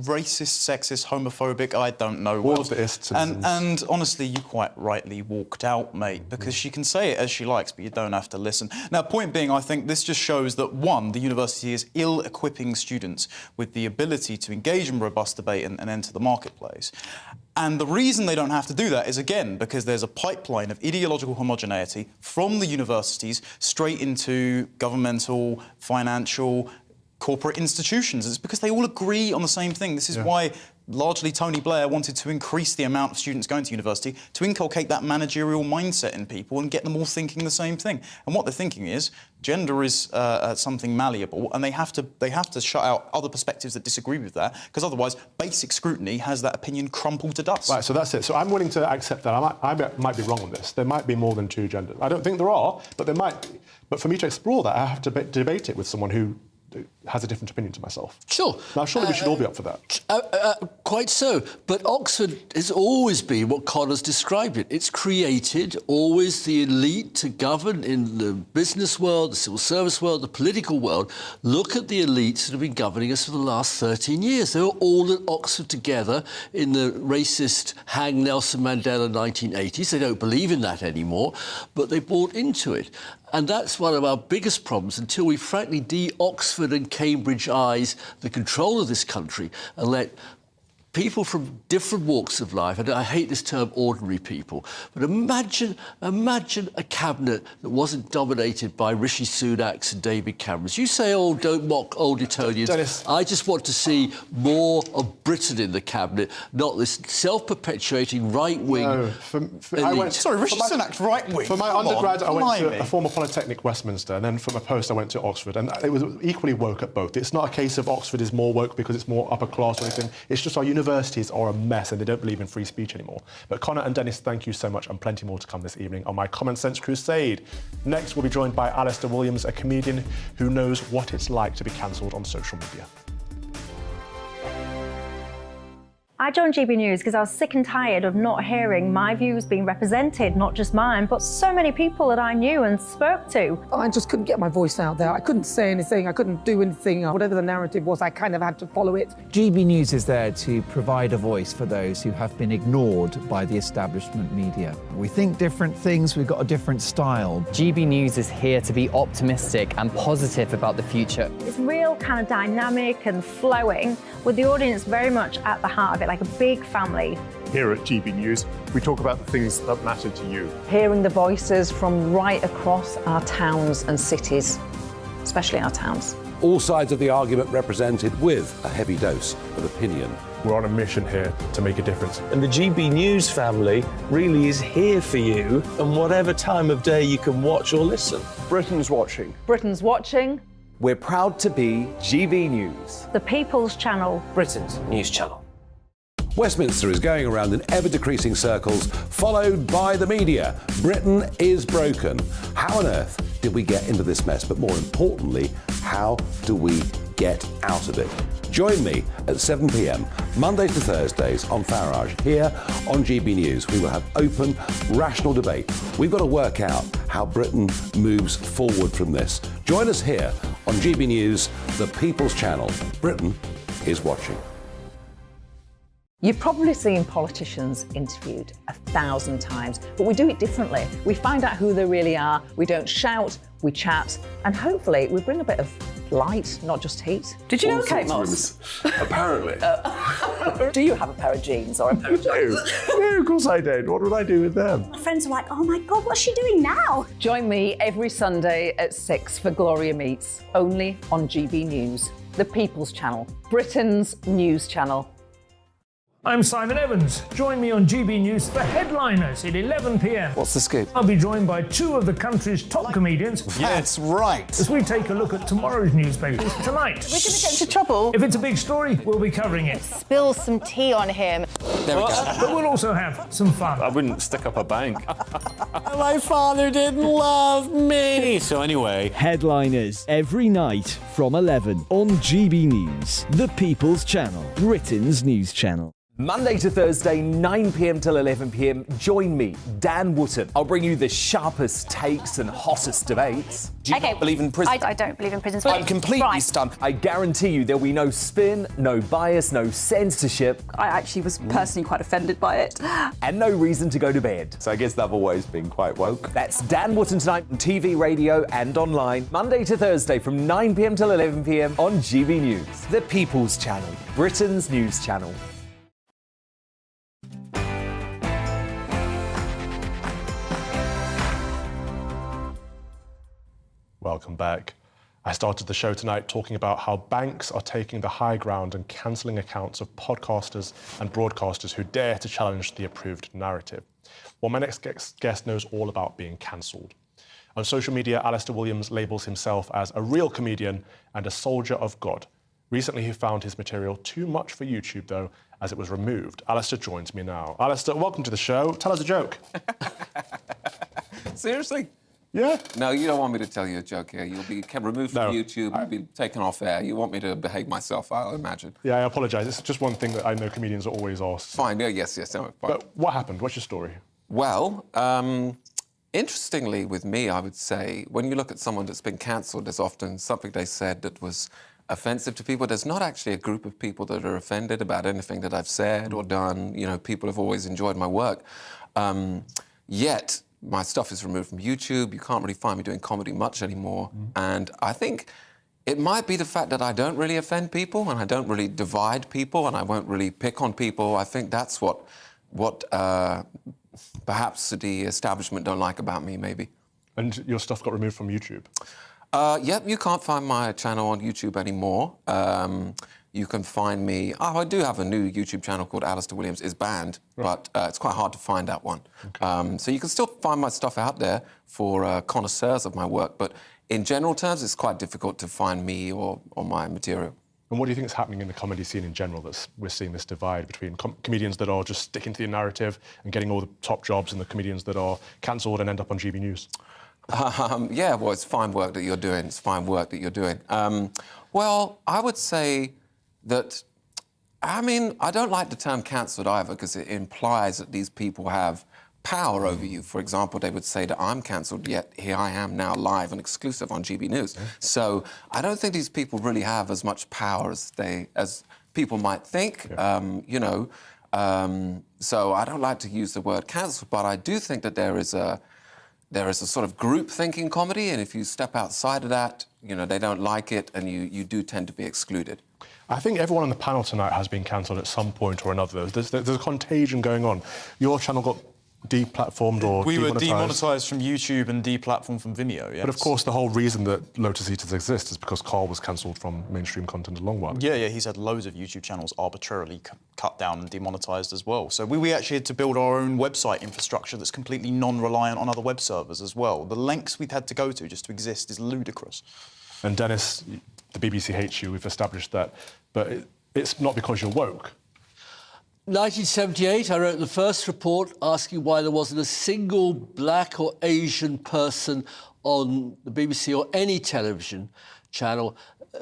racist, sexist, homophobic, I don't know what. And honestly, you quite rightly walked out, mate, because she can say it as she likes, but you don't have to listen. Now, point being, I think this just shows that, one, the university is ill-equipping students with the ability to engage in robust debate and enter the marketplace. And the reason they don't have to do that is, again, because there's a pipeline of ideological homogeneity from the universities straight into governmental, financial, corporate institutions. It's because they all agree on the same thing. This is why largely Tony Blair wanted to increase the amount of students going to university, to inculcate that managerial mindset in people and get them all thinking the same thing. And what they're thinking is gender is something malleable, and they have to shut out other perspectives that disagree with that, because otherwise basic scrutiny has that opinion crumpled to dust. Right, so that's it. So I'm willing to accept that. I might be wrong on this. There might be more than two genders. I don't think there are, but there might be. But for me to explore that, I have to debate it with someone who has a different opinion to myself. Sure. Now, surely we should all be up for that. Quite so. But Oxford has always been what Connor's described it. It's created always the elite to govern in the business world, the civil service world, the political world. Look at the elites that have been governing us for the last 13 years. They were all at Oxford together in the racist hang Nelson Mandela 1980s. They don't believe in that anymore, but they bought into it. And that's one of our biggest problems until we frankly de-Oxford and Cambridge-ise the control of this country and let people from different walks of life, and I hate this term ordinary people, but imagine a cabinet that wasn't dominated by Rishi Sunaks and David Camerons. You say, oh, don't mock old Etonians. Dennis. I just want to see more of Britain in the cabinet, not this self-perpetuating right-wing elite. Sorry, Rishi Sunak's right-wing? For my undergrad, I went to a former polytechnic, Westminster, and then for my post, I went to Oxford, and it was equally woke at both. It's not a case of Oxford is more woke because it's more upper class or anything. It's just our universities are a mess and they don't believe in free speech anymore. But Connor and Dennis, thank you so much, and plenty more to come this evening on my Common Sense Crusade. Next, we'll be joined by Alistair Williams, a comedian who knows what it's like to be cancelled on social media. I joined GB News because I was sick and tired of not hearing my views being represented, not just mine, but so many people that I knew and spoke to. I just couldn't get my voice out there. I couldn't say anything. I couldn't do anything. Whatever the narrative was, I kind of had to follow it. GB News is there to provide a voice for those who have been ignored by the establishment media. We think different things, we've got a different style. GB News is here to be optimistic and positive about the future. It's real kind of dynamic and flowing, with the audience very much at the heart of it, like a big family. Here at GB News, we talk about the things that matter to you. Hearing the voices from right across our towns and cities, especially our towns. All sides of the argument represented with a heavy dose of opinion. We're on a mission here to make a difference. And the GB News family really is here for you, and whatever time of day you can watch or listen. Britain's watching. Britain's watching. We're proud to be GB News. The People's Channel. Britain's news channel. Westminster is going around in ever-decreasing circles, followed by the media. Britain is broken. How on earth did we get into this mess? But more importantly, how do we get out of it? Join me at 7 p.m, Mondays to Thursdays on Farage, here on GB News. We will have open, rational debate. We've got to work out how Britain moves forward from this. Join us here on GB News, the People's Channel. Britain is watching. You've probably seen politicians interviewed 1,000 times, but we do it differently. We find out who they really are, we don't shout, we chat, and hopefully we bring a bit of light, not just heat. Did you know Kate Moss? Apparently. Do you have a pair of jeans or a pair of jeans? No, of course I don't. What would I do with them? My friends are like, oh my God, what's she doing now? Join me every Sunday at 6 for Gloria Meets, only on GB News, the People's Channel, Britain's news channel. I'm Simon Evans. Join me on GB News for Headliners at 11 p.m. What's the scoop? I'll be joined by two of the country's top comedians. That's right. As we take a look at tomorrow's newspapers tonight. We're going to get into trouble. If it's a big story, we'll be covering it. Spill some tea on him. There we go. But we'll also have some fun. I wouldn't stick up a bank. My father didn't love me. So anyway, Headliners every night from 11 on GB News, the People's Channel, Britain's news channel. Monday to Thursday, 9 p.m. till 11 p.m. Join me, Dan Wootton. I'll bring you the sharpest takes and hottest debates. Do you not believe in prison? I don't believe in prison. I'm completely stunned. I guarantee you there'll be no spin, no bias, no censorship. I actually was personally quite offended by it. And no reason to go to bed. So I guess they've always been quite woke. That's Dan Wootton tonight on TV, radio and online. Monday to Thursday from 9 p.m. till 11 p.m. on GB News. The People's Channel, Britain's news channel. Welcome back. I started the show tonight talking about how banks are taking the high ground and cancelling accounts of podcasters and broadcasters who dare to challenge the approved narrative. Well, my next guest knows all about being cancelled. On social media, Alistair Williams labels himself as a real comedian and a soldier of God. Recently, he found his material too much for YouTube, though, as it was removed. Alistair joins me now. Alistair, welcome to the show. Tell us a joke. Seriously? Yeah. No, you don't want me to tell you a joke here. You'll be removed from YouTube, you'll be taken off air. You want me to behave myself, I'll imagine. Yeah, I apologise. It's just one thing that I know comedians are always asked. Fine, yeah, yes, no, fine. But what happened? What's your story? Well, interestingly with me, I would say, when you look at someone that's been cancelled, there's often something they said that was offensive to people. There's not actually a group of people that are offended about anything that I've said or done. You know, people have always enjoyed my work. Yet, my stuff is removed from YouTube. You can't really find me doing comedy much anymore. And I think it might be the fact that I don't really offend people and I don't really divide people and I won't really pick on people. I think that's what perhaps the establishment don't like about me, maybe. And your stuff got removed from YouTube? Yep, you can't find my channel on YouTube anymore. You can find me... Oh, I do have a new YouTube channel called Alistair Williams is Banned, but it's quite hard to find that one. Okay. So you can still find my stuff out there for connoisseurs of my work, but in general terms, it's quite difficult to find me or my material. And what do you think is happening in the comedy scene in general that we're seeing this divide between comedians that are just sticking to the narrative and getting all the top jobs and the comedians that are cancelled and end up on GB News? Yeah, well, it's fine work that you're doing. It's fine work that you're doing. Well, I would say that, I mean, I don't like the term cancelled either because it implies that these people have power over you. For example, they would say that I'm cancelled, yet here I am now live and exclusive on GB News. Yeah. So I don't think these people really have as much power as people might think, you know. So I don't like to use the word cancelled, but I do think that there is a sort of group thinking comedy, and if you step outside of that, you know, they don't like it, and you do tend to be excluded. I think everyone on the panel tonight has been cancelled at some point or another. There's a contagion going on. Your channel got deplatformed or We were demonetised. demonetised from YouTube and deplatformed from Vimeo, yes. But of course, the whole reason that Lotus Eaters exist is because Carl was cancelled from mainstream content a long while ago. Yeah, he's had loads of YouTube channels arbitrarily cut down and demonetised as well. So we actually had to build our own website infrastructure that's completely non-reliant on other web servers as well. The lengths we'd had to go to just to exist is ludicrous. And Dennis, the BBC hates you, we've established that, but it's not because you're woke. 1978, I wrote the first report asking why there wasn't a single black or Asian person on the BBC or any television channel.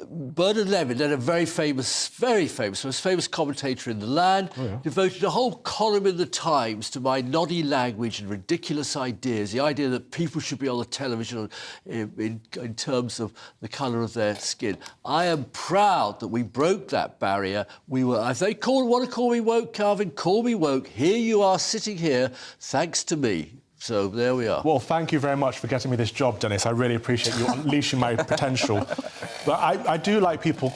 Bernard Levin, then a very famous, most famous commentator in the land, devoted a whole column in the Times to my noddy language and ridiculous ideas, the idea that people should be on the television in terms of the colour of their skin. I am proud that we broke that barrier. We were, if they want to call me woke, Calvin, call me woke. Here you are sitting here, thanks to me. So there we are. Well, thank you very much for getting me this job, Dennis. I really appreciate you unleashing my potential. But I do like people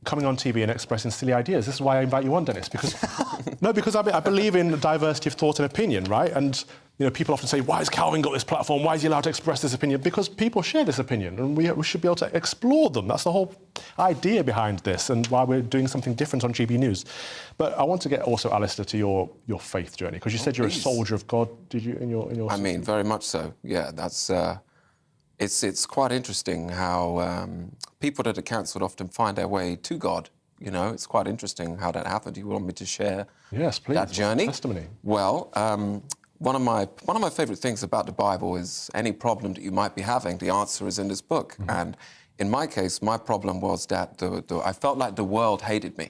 coming on TV and expressing silly ideas. This is why I invite you on, Dennis, because I believe in diversity of thought and opinion, right? And you know, people often say, why has Calvin got this platform? Why is he allowed to express this opinion? Because people share this opinion, and we should be able to explore them. That's the whole idea behind this, and why we're doing something different on GB News. But I want to get also, Alistair, to your faith journey, because you said you're a soldier of God. Did you in your? I mean, very much so. Yeah, that's. It's quite interesting how people that are cancelled often find their way to God. You know, it's quite interesting how that happened. You want me to share that journey? Testimony. Well, one of my favourite things about the Bible is any problem that you might be having, the answer is in this book. Mm-hmm. And in my case, my problem was that I felt like the world hated me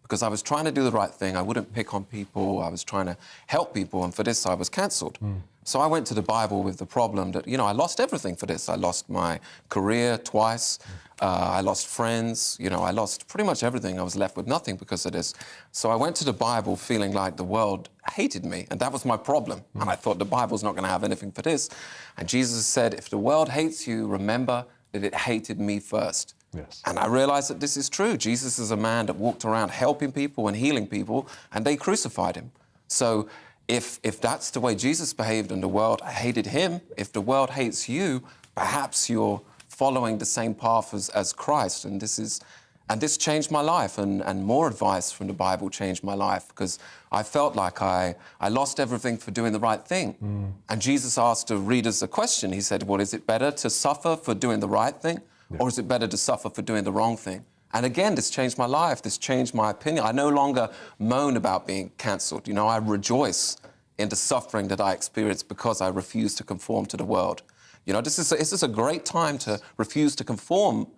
because I was trying to do the right thing. I wouldn't pick on people. I was trying to help people, and for this, I was cancelled. So I went to the Bible with the problem that, you know, I lost everything for this. I lost my career twice. I lost friends. You know, I lost pretty much everything. I was left with nothing because of this. So I went to the Bible feeling like the world hated me, and that was my problem. And I thought the Bible's not going to have anything for this. And Jesus said, if the world hates you, remember that it hated me first. Yes. And I realized that this is true. Jesus is a man that walked around helping people and healing people, and they crucified him. So if that's the way Jesus behaved and the world hated him, if the world hates you, perhaps you're following the same path as Christ. And this changed my life, and more advice from the Bible changed my life, because I felt like I lost everything for doing the right thing. And Jesus asked the readers a question. He said, well, is it better to suffer for doing the right thing, or is it better to suffer for doing the wrong thing? And again, this changed my life. This changed my opinion. I no longer moan about being cancelled. You know, I rejoice in the suffering that I experienced because I refused to conform to the world. You know, this is a great time to refuse to conform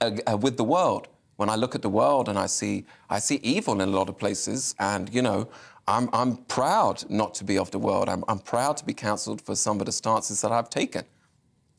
with the world. When I look at the world and I see evil in a lot of places, and, you know, I'm proud not to be of the world. I'm proud to be cancelled for some of the stances that I've taken.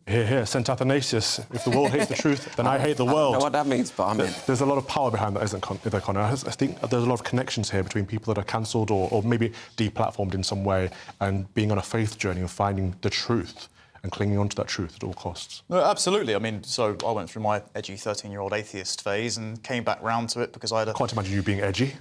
Here, here, St. Athanasius, if the world hates the truth, then I hate the world. I know what that means, but I'm in. There's a lot of power behind that, isn't there, Connor? I think there's a lot of connections here between people that are cancelled or maybe deplatformed in some way and being on a faith journey and finding the truth and clinging on to that truth at all costs. No, absolutely. I mean, so I went through my edgy 13-year-old atheist phase and came back round to it because I had a... Can't imagine you being edgy.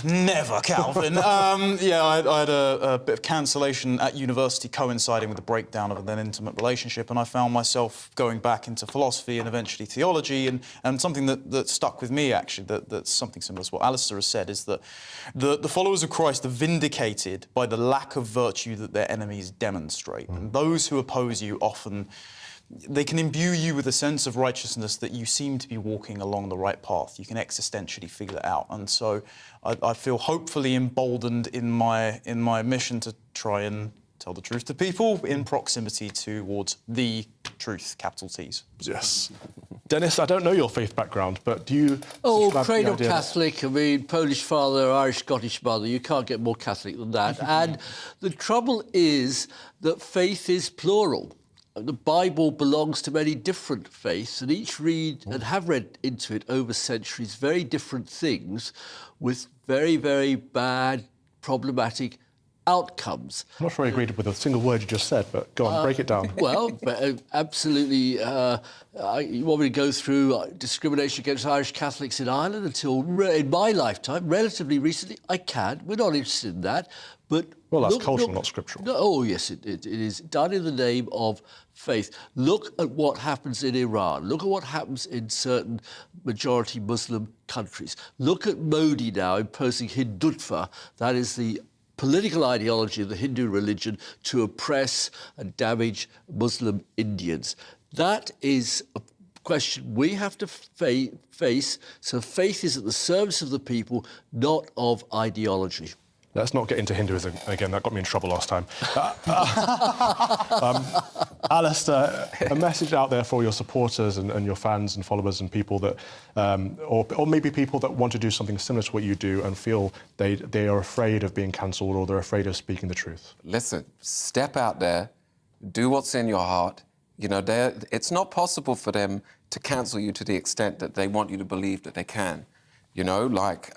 Never, Calvin. Yeah, I had a bit of cancellation at university coinciding with the breakdown of an then intimate relationship, and I found myself going back into philosophy and eventually theology, and something that stuck with me, actually, that's something similar to what Alistair has said, is that the followers of Christ are vindicated by the lack of virtue that their enemies demonstrate. And those who oppose you often, they can imbue you with a sense of righteousness that you seem to be walking along the right path. You can existentially figure it out. And so I feel hopefully emboldened in my mission to try and tell the truth to people in proximity towards the truth, capital T's. Yes. Dennis, I don't know your faith background, but do you... Oh, cradle Catholic, I mean, Polish father, Irish, Scottish mother, you can't get more Catholic than that. And the trouble is that faith is plural. The Bible belongs to many different faiths, and each read and have read into it over centuries very different things with very, very bad, problematic outcomes. I'm not sure I agreed with a single word you just said, but go on, break it down. Well, absolutely. You want me to go through discrimination against Irish Catholics in Ireland until, in my lifetime, relatively recently? I can. We're not interested in that. But well, that's cultural, not scriptural. No, oh, yes, it is done in the name of faith. Look at what happens in Iran. Look at what happens in certain majority Muslim countries. Look at Modi now imposing Hindutva. That is the political ideology of the Hindu religion to oppress and damage Muslim Indians. That is a question we have to face. So faith is at the service of the people, not of ideology. Let's not get into Hinduism again. That got me in trouble last time. Alistair, a message out there for your supporters and your fans and followers and people that, or maybe people that want to do something similar to what you do and feel they are afraid of being cancelled or they're afraid of speaking the truth. Listen, step out there, do what's in your heart. You know, it's not possible for them to cancel you to the extent that they want you to believe that they can. You know, like,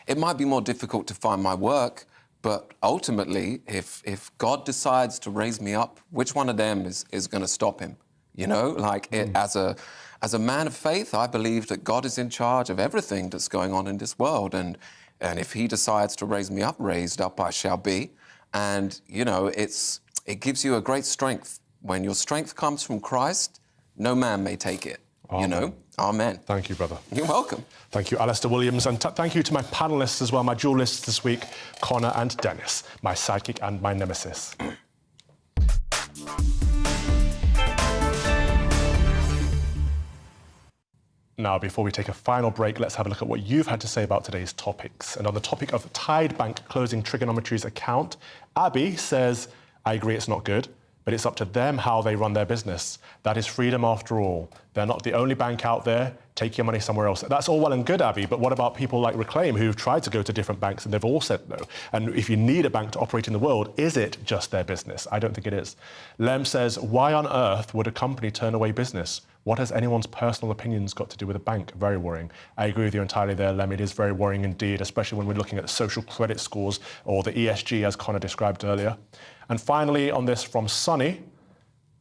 it might be more difficult to find my work, but ultimately, if God decides to raise me up, which one of them is going to stop him? You know, like, as a man of faith, I believe that God is in charge of everything that's going on in this world. And if he decides to raise me up, raised up I shall be. And, you know, it gives you a great strength. When your strength comes from Christ, no man may take it. Amen. You know? Amen. Thank you, brother. You're welcome. Thank you, Alistair Williams. And thank you to my panellists as well, my dualists this week, Connor and Dennis, my sidekick and my nemesis. Now, before we take a final break, let's have a look at what you've had to say about today's topics. And on the topic of Tide Bank closing Trigonometry's account, Abby says, I agree it's not good, but it's up to them how they run their business. That is freedom after all. They're not the only bank out there. Take your money somewhere else. That's all well and good, Abby, but what about people like Reclaim who've tried to go to different banks and they've all said no? And if you need a bank to operate in the world, is it just their business? I don't think it is. Lem says, why on earth would a company turn away business? What has anyone's personal opinions got to do with a bank? Very worrying. I agree with you entirely there, Lem. It is very worrying indeed, especially when we're looking at social credit scores or the ESG, as Connor described earlier. And finally, on this from Sonny,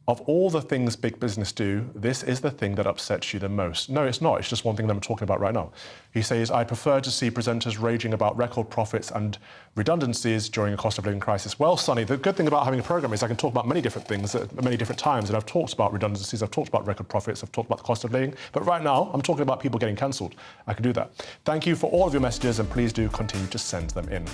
of all the things big business do, this is the thing that upsets you the most. No, it's not. It's just one thing that I'm talking about right now. He says, I prefer to see presenters raging about record profits and redundancies during a cost of living crisis. Well, Sonny, the good thing about having a programme is I can talk about many different things at many different times. And I've talked about redundancies, I've talked about record profits, I've talked about the cost of living. But right now, I'm talking about people getting cancelled. I can do that. Thank you for all of your messages, and please do continue to send them in.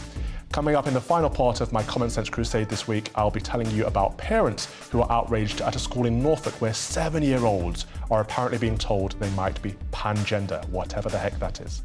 Coming up in the final part of my Common Sense Crusade this week, I'll be telling you about parents who are outraged at a school in Norfolk where 7-year-olds are apparently being told they might be pangender, whatever the heck that is.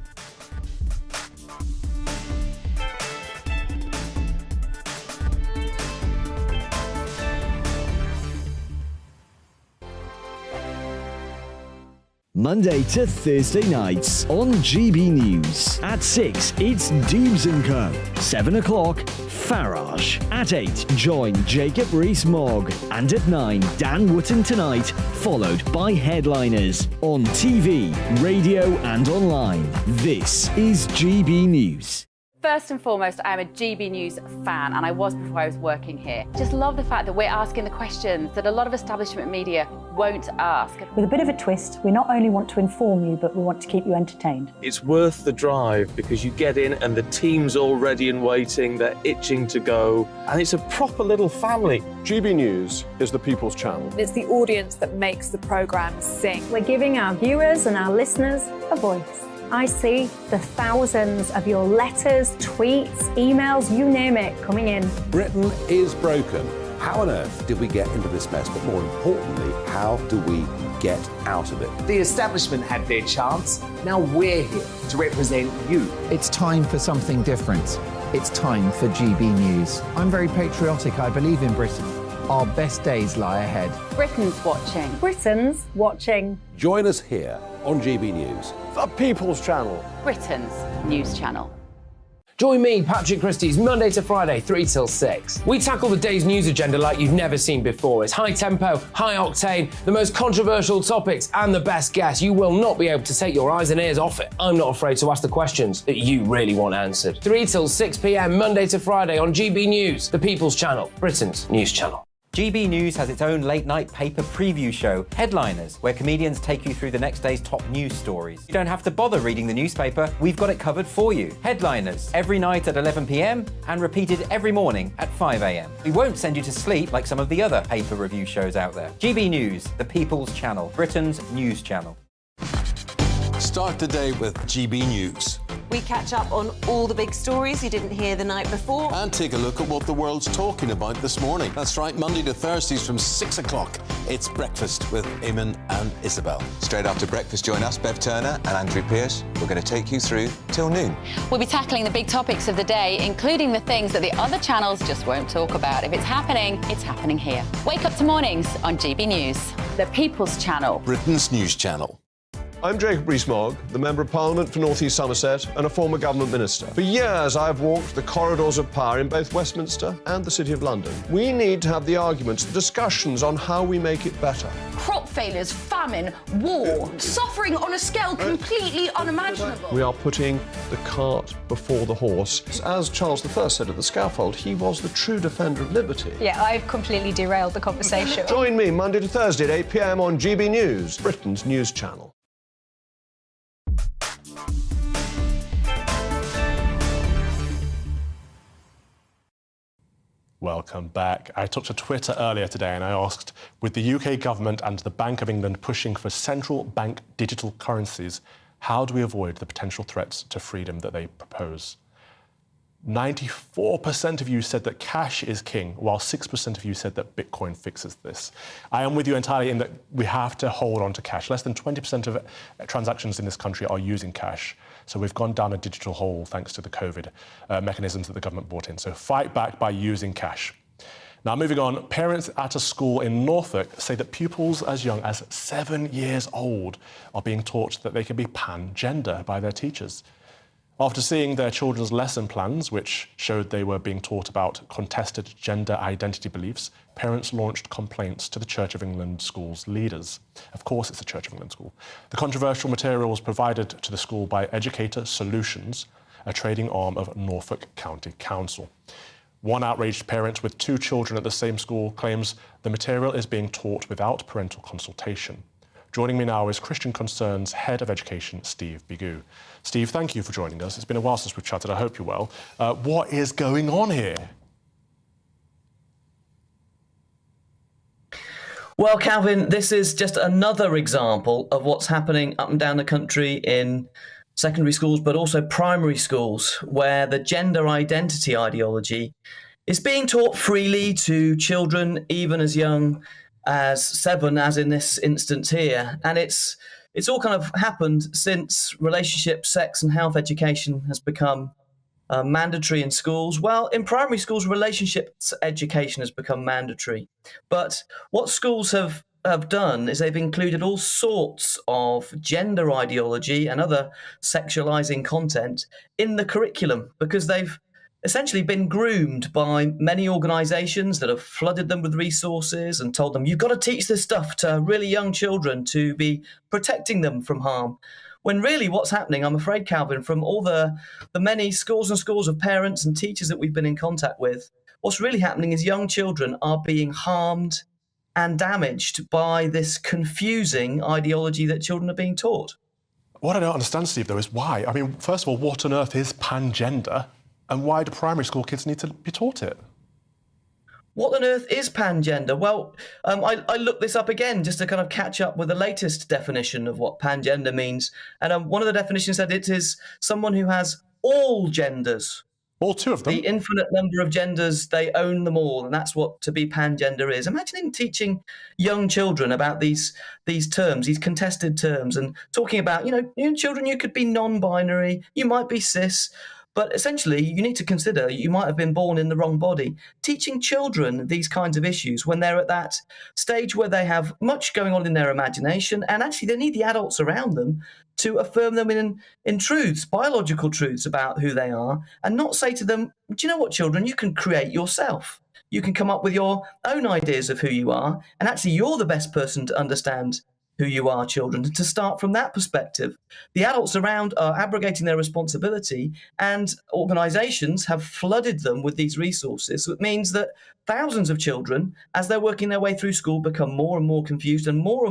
Monday to Thursday nights on GB News. At 6, it's Dubes & Co. 7 o'clock, Farage. At 8, join Jacob Rees-Mogg. And at 9, Dan Wootton Tonight, followed by Headliners on TV, radio and online. This is GB News. First and foremost, I'm a GB News fan, and I was before I was working here. Just love the fact that we're asking the questions that a lot of establishment media won't ask. With a bit of a twist, we not only want to inform you, but we want to keep you entertained. It's worth the drive because you get in and the team's all ready and waiting, they're itching to go, and it's a proper little family. GB News is the People's Channel. It's the audience that makes the programme sing. We're giving our viewers and our listeners a voice. I see the thousands of your letters, tweets, emails, you name it, coming in. Britain is broken. How on earth did we get into this mess? But more importantly, how do we get out of it? The establishment had their chance. Now we're here to represent you. It's time for something different. It's time for GB News. I'm very patriotic. I believe in Britain. Our best days lie ahead. Britain's watching. Britain's watching. Join us here on GB News. The People's Channel. Britain's news channel. Join me, Patrick Christie's, Monday to Friday, 3 till 6. We tackle the day's news agenda like you've never seen before. It's high tempo, high octane, the most controversial topics, and the best guests. You will not be able to take your eyes and ears off it. I'm not afraid to ask the questions that you really want answered. 3 till 6 p.m, Monday to Friday on GB News, the People's Channel, Britain's news channel. GB News has its own late-night paper preview show, Headliners, where comedians take you through the next day's top news stories. You don't have to bother reading the newspaper, we've got it covered for you. Headliners, every night at 11 p.m, and repeated every morning at 5 a.m. We won't send you to sleep like some of the other paper review shows out there. GB News, the People's Channel, Britain's news channel. Start the day with GB News. We catch up on all the big stories you didn't hear the night before. And take a look at what the world's talking about this morning. That's right, Monday to Thursdays from 6 o'clock. It's Breakfast with Eamon and Isabel. Straight after breakfast, join us, Bev Turner and Andrew Pearce. We're going to take you through till noon. We'll be tackling the big topics of the day, including the things that the other channels just won't talk about. If it's happening here. Wake up to mornings on GB News, the People's Channel. Britain's news channel. I'm Jacob Rees-Mogg, the Member of Parliament for North East Somerset and a former government minister. For years, I've walked the corridors of power in both Westminster and the City of London. We need to have the arguments, the discussions on how we make it better. Crop failures, famine, war, suffering on a scale completely unimaginable. We are putting the cart before the horse. As Charles I said at the scaffold, he was the true defender of liberty. Yeah, I've completely derailed the conversation. Join me Monday to Thursday at 8 p.m. on GB News, Britain's news channel. Welcome back. I took to Twitter earlier today and I asked, with the UK government and the Bank of England pushing for central bank digital currencies, how do we avoid the potential threats to freedom that they propose? 94% of you said that cash is king, while 6% of you said that Bitcoin fixes this. I am with you entirely in that we have to hold on to cash. Less than 20% of transactions in this country are using cash. So we've gone down a digital hole thanks to the COVID mechanisms that the government brought in. So fight back by using cash. Now, moving on, parents at a school in Norfolk say that pupils as young as 7 years old are being taught that they can be pan-gender by their teachers. After seeing their children's lesson plans, which showed they were being taught about contested gender identity beliefs, parents launched complaints to the Church of England school's leaders. Of course, it's the Church of England school. The controversial material was provided to the school by Educator Solutions, a trading arm of Norfolk County Council. One outraged parent with 2 children at the same school claims the material is being taught without parental consultation. Joining me now is Christian Concerns Head of Education, Steve Bigu. Steve, thank you for joining us. It's been a while since we've chatted. I hope you're well. What is going on here? Well, Calvin, this is just another example of what's happening up and down the country in secondary schools, but also primary schools, where the gender identity ideology is being taught freely to children even as young as 7, as in this instance here. And it's all kind of happened since relationship, sex and health education has become mandatory in schools. Well, in primary schools, relationships education has become mandatory. But what schools have have done is they've included all sorts of gender ideology and other sexualizing content in the curriculum because they've essentially been groomed by many organisations that have flooded them with resources and told them, you've got to teach this stuff to really young children to be protecting them from harm. When really what's happening, I'm afraid, Calvin, from all the many scores and scores of parents and teachers that we've been in contact with, what's really happening is young children are being harmed and damaged by this confusing ideology that children are being taught. What I don't understand, Steve, though, is why. I mean, first of all, what on earth is pangender? And why do primary school kids need to be taught it? What on earth is pangender? Well, I looked this up again just to kind of catch up with the latest definition of what pangender means. And one of the definitions said it is someone who has all genders. All two of them? The infinite number of genders, they own them all. And that's what to be pangender is. Imagine teaching young children about these terms, these contested terms, and talking about, children, you could be non-binary, you might be cis, but essentially, you need to consider you might have been born in the wrong body. Teaching children these kinds of issues when they're at that stage where they have much going on in their imagination, and actually they need the adults around them to affirm them in truths, biological truths about who they are, and not say to them, do you know what, children, you can create yourself. You can come up with your own ideas of who you are, and actually you're the best person to understand who you are, children, and to start from that perspective. The adults around are abrogating their responsibility, and organisations have flooded them with these resources. So it means that thousands of children, as they're working their way through school, become more and more confused and more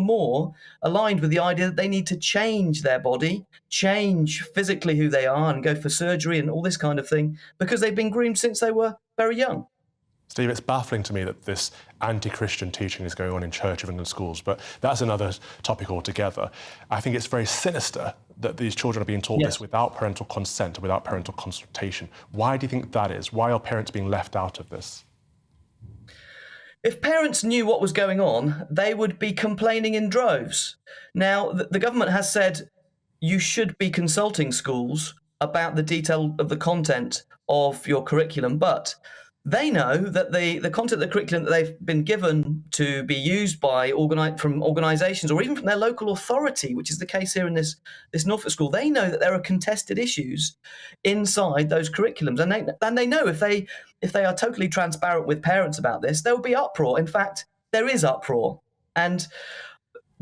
aligned with the idea that they need to change their body, change physically who they are, and go for surgery and all this kind of thing, because they've been groomed since they were very young. Steve, it's baffling to me that this anti-Christian teaching is going on in Church of England schools, but that's another topic altogether. I think it's very sinister that these children are being taught this without parental consent, without parental consultation. Why do you think that is? Why are parents being left out of this? If parents knew what was going on, they would be complaining in droves. Now, the government has said you should be consulting schools about the detail of the content of your curriculum, but they know that the content of the curriculum that they've been given to be used by from organisations or even from their local authority, which is the case here in this Norfolk school, they know that there are contested issues inside those curriculums, and they know if they are totally transparent with parents about this, there will be uproar. In fact, there is uproar,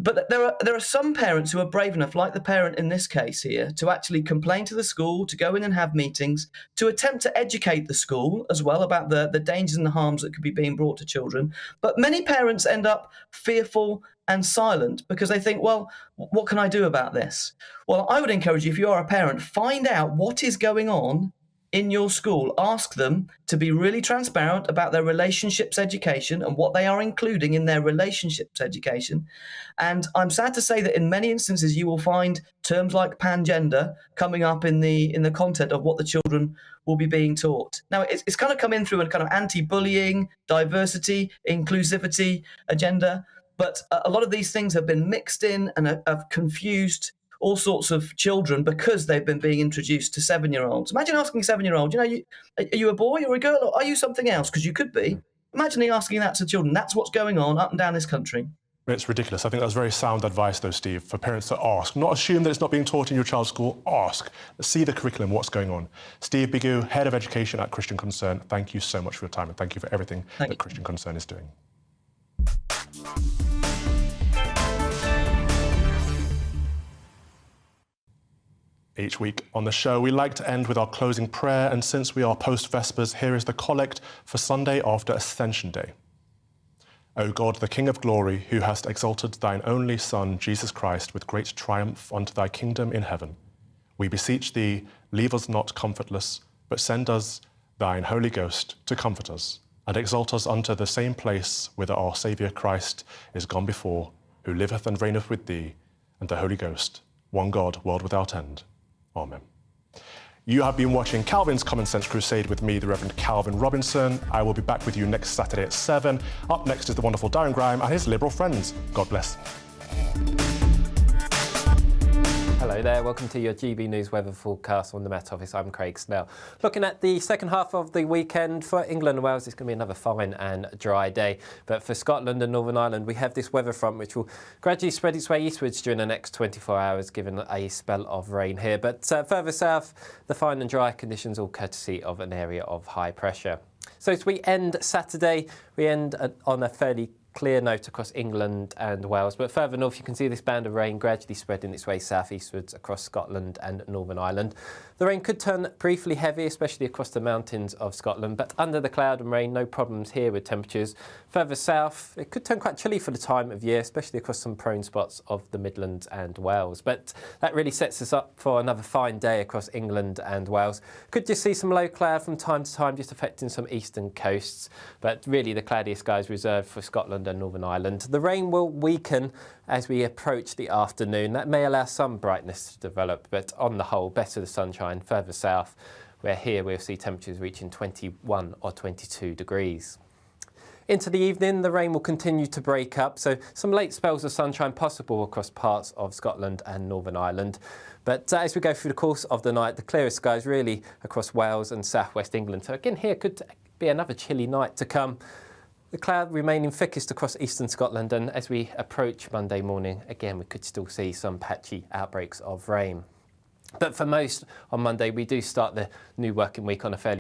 But there are some parents who are brave enough, like the parent in this case here, to actually complain to the school, to go in and have meetings, to attempt to educate the school as well about the dangers and the harms that could be being brought to children. But many parents end up fearful and silent because they think, well, what can I do about this? Well, I would encourage you, if you are a parent, find out what is going on in your school. Ask them to be really transparent about their relationships education and what they are including in their relationships education. And I'm sad to say that in many instances you will find terms like pangender coming up in the content of what the children will be being taught. Now, it's kind of come in through a kind of anti-bullying, diversity, inclusivity agenda, but a lot of these things have been mixed in and have confused all sorts of children because they've been being introduced to 7-year-olds. Imagine asking a 7-year-old, are you a boy or a girl, or are you something else? Because you could be. Imagine asking that to children. That's what's going on up and down this country. It's ridiculous. I think that's very sound advice, though, Steve, for parents to ask. Not assume that it's not being taught in your child's school. Ask. See the curriculum, what's going on. Steve Bigoo, Head of Education at Christian Concern, thank you so much for your time and thank you for everything that Christian Concern is doing. Each week on the show, we like to end with our closing prayer, and since we are post-Vespers, here is the collect for Sunday after Ascension Day. O God, the King of glory, who hast exalted thine only Son, Jesus Christ, with great triumph unto thy kingdom in heaven, we beseech thee, leave us not comfortless, but send us thine Holy Ghost to comfort us, and exalt us unto the same place whither our Saviour Christ is gone before, who liveth and reigneth with thee, and the Holy Ghost, one God, world without end. Amen. You have been watching Calvin's Common Sense Crusade with me, the Reverend Calvin Robinson. I will be back with you next Saturday at 7. Up next is the wonderful Darren Graham and his liberal friends. God bless. Hello. Hello there, welcome to your GB News weather forecast on the Met Office. I'm Craig Snell. Looking at the second half of the weekend for England and Wales, it's going to be another fine and dry day. But for Scotland and Northern Ireland, we have this weather front which will gradually spread its way eastwards during the next 24 hours, giving a spell of rain here. But further south, the fine and dry conditions, all courtesy of an area of high pressure. So as we end Saturday, we end on a fairly clear note across England and Wales, but further north you can see this band of rain gradually spreading its way southeastwards across Scotland and Northern Ireland. The rain could turn briefly heavy, especially across the mountains of Scotland, but under the cloud and rain, no problems here with temperatures. Further south, it could turn quite chilly for the time of year, especially across some prone spots of the Midlands and Wales. But that really sets us up for another fine day across England and Wales. Could just see some low cloud from time to time, just affecting some eastern coasts, but really the cloudiest skies reserved for Scotland and Northern Ireland. The rain will weaken as we approach the afternoon. That may allow some brightness to develop, but on the whole, better the sunshine further south, where here we'll see temperatures reaching 21 or 22 degrees. Into the evening, the rain will continue to break up, so some late spells of sunshine possible across parts of Scotland and Northern Ireland. But as we go through the course of the night, the clearest skies really across Wales and southwest England. So again, here could be another chilly night to come. The cloud remaining thickest across eastern Scotland, and as we approach Monday morning, again, we could still see some patchy outbreaks of rain. But for most on Monday, we do start the new working week on a fairly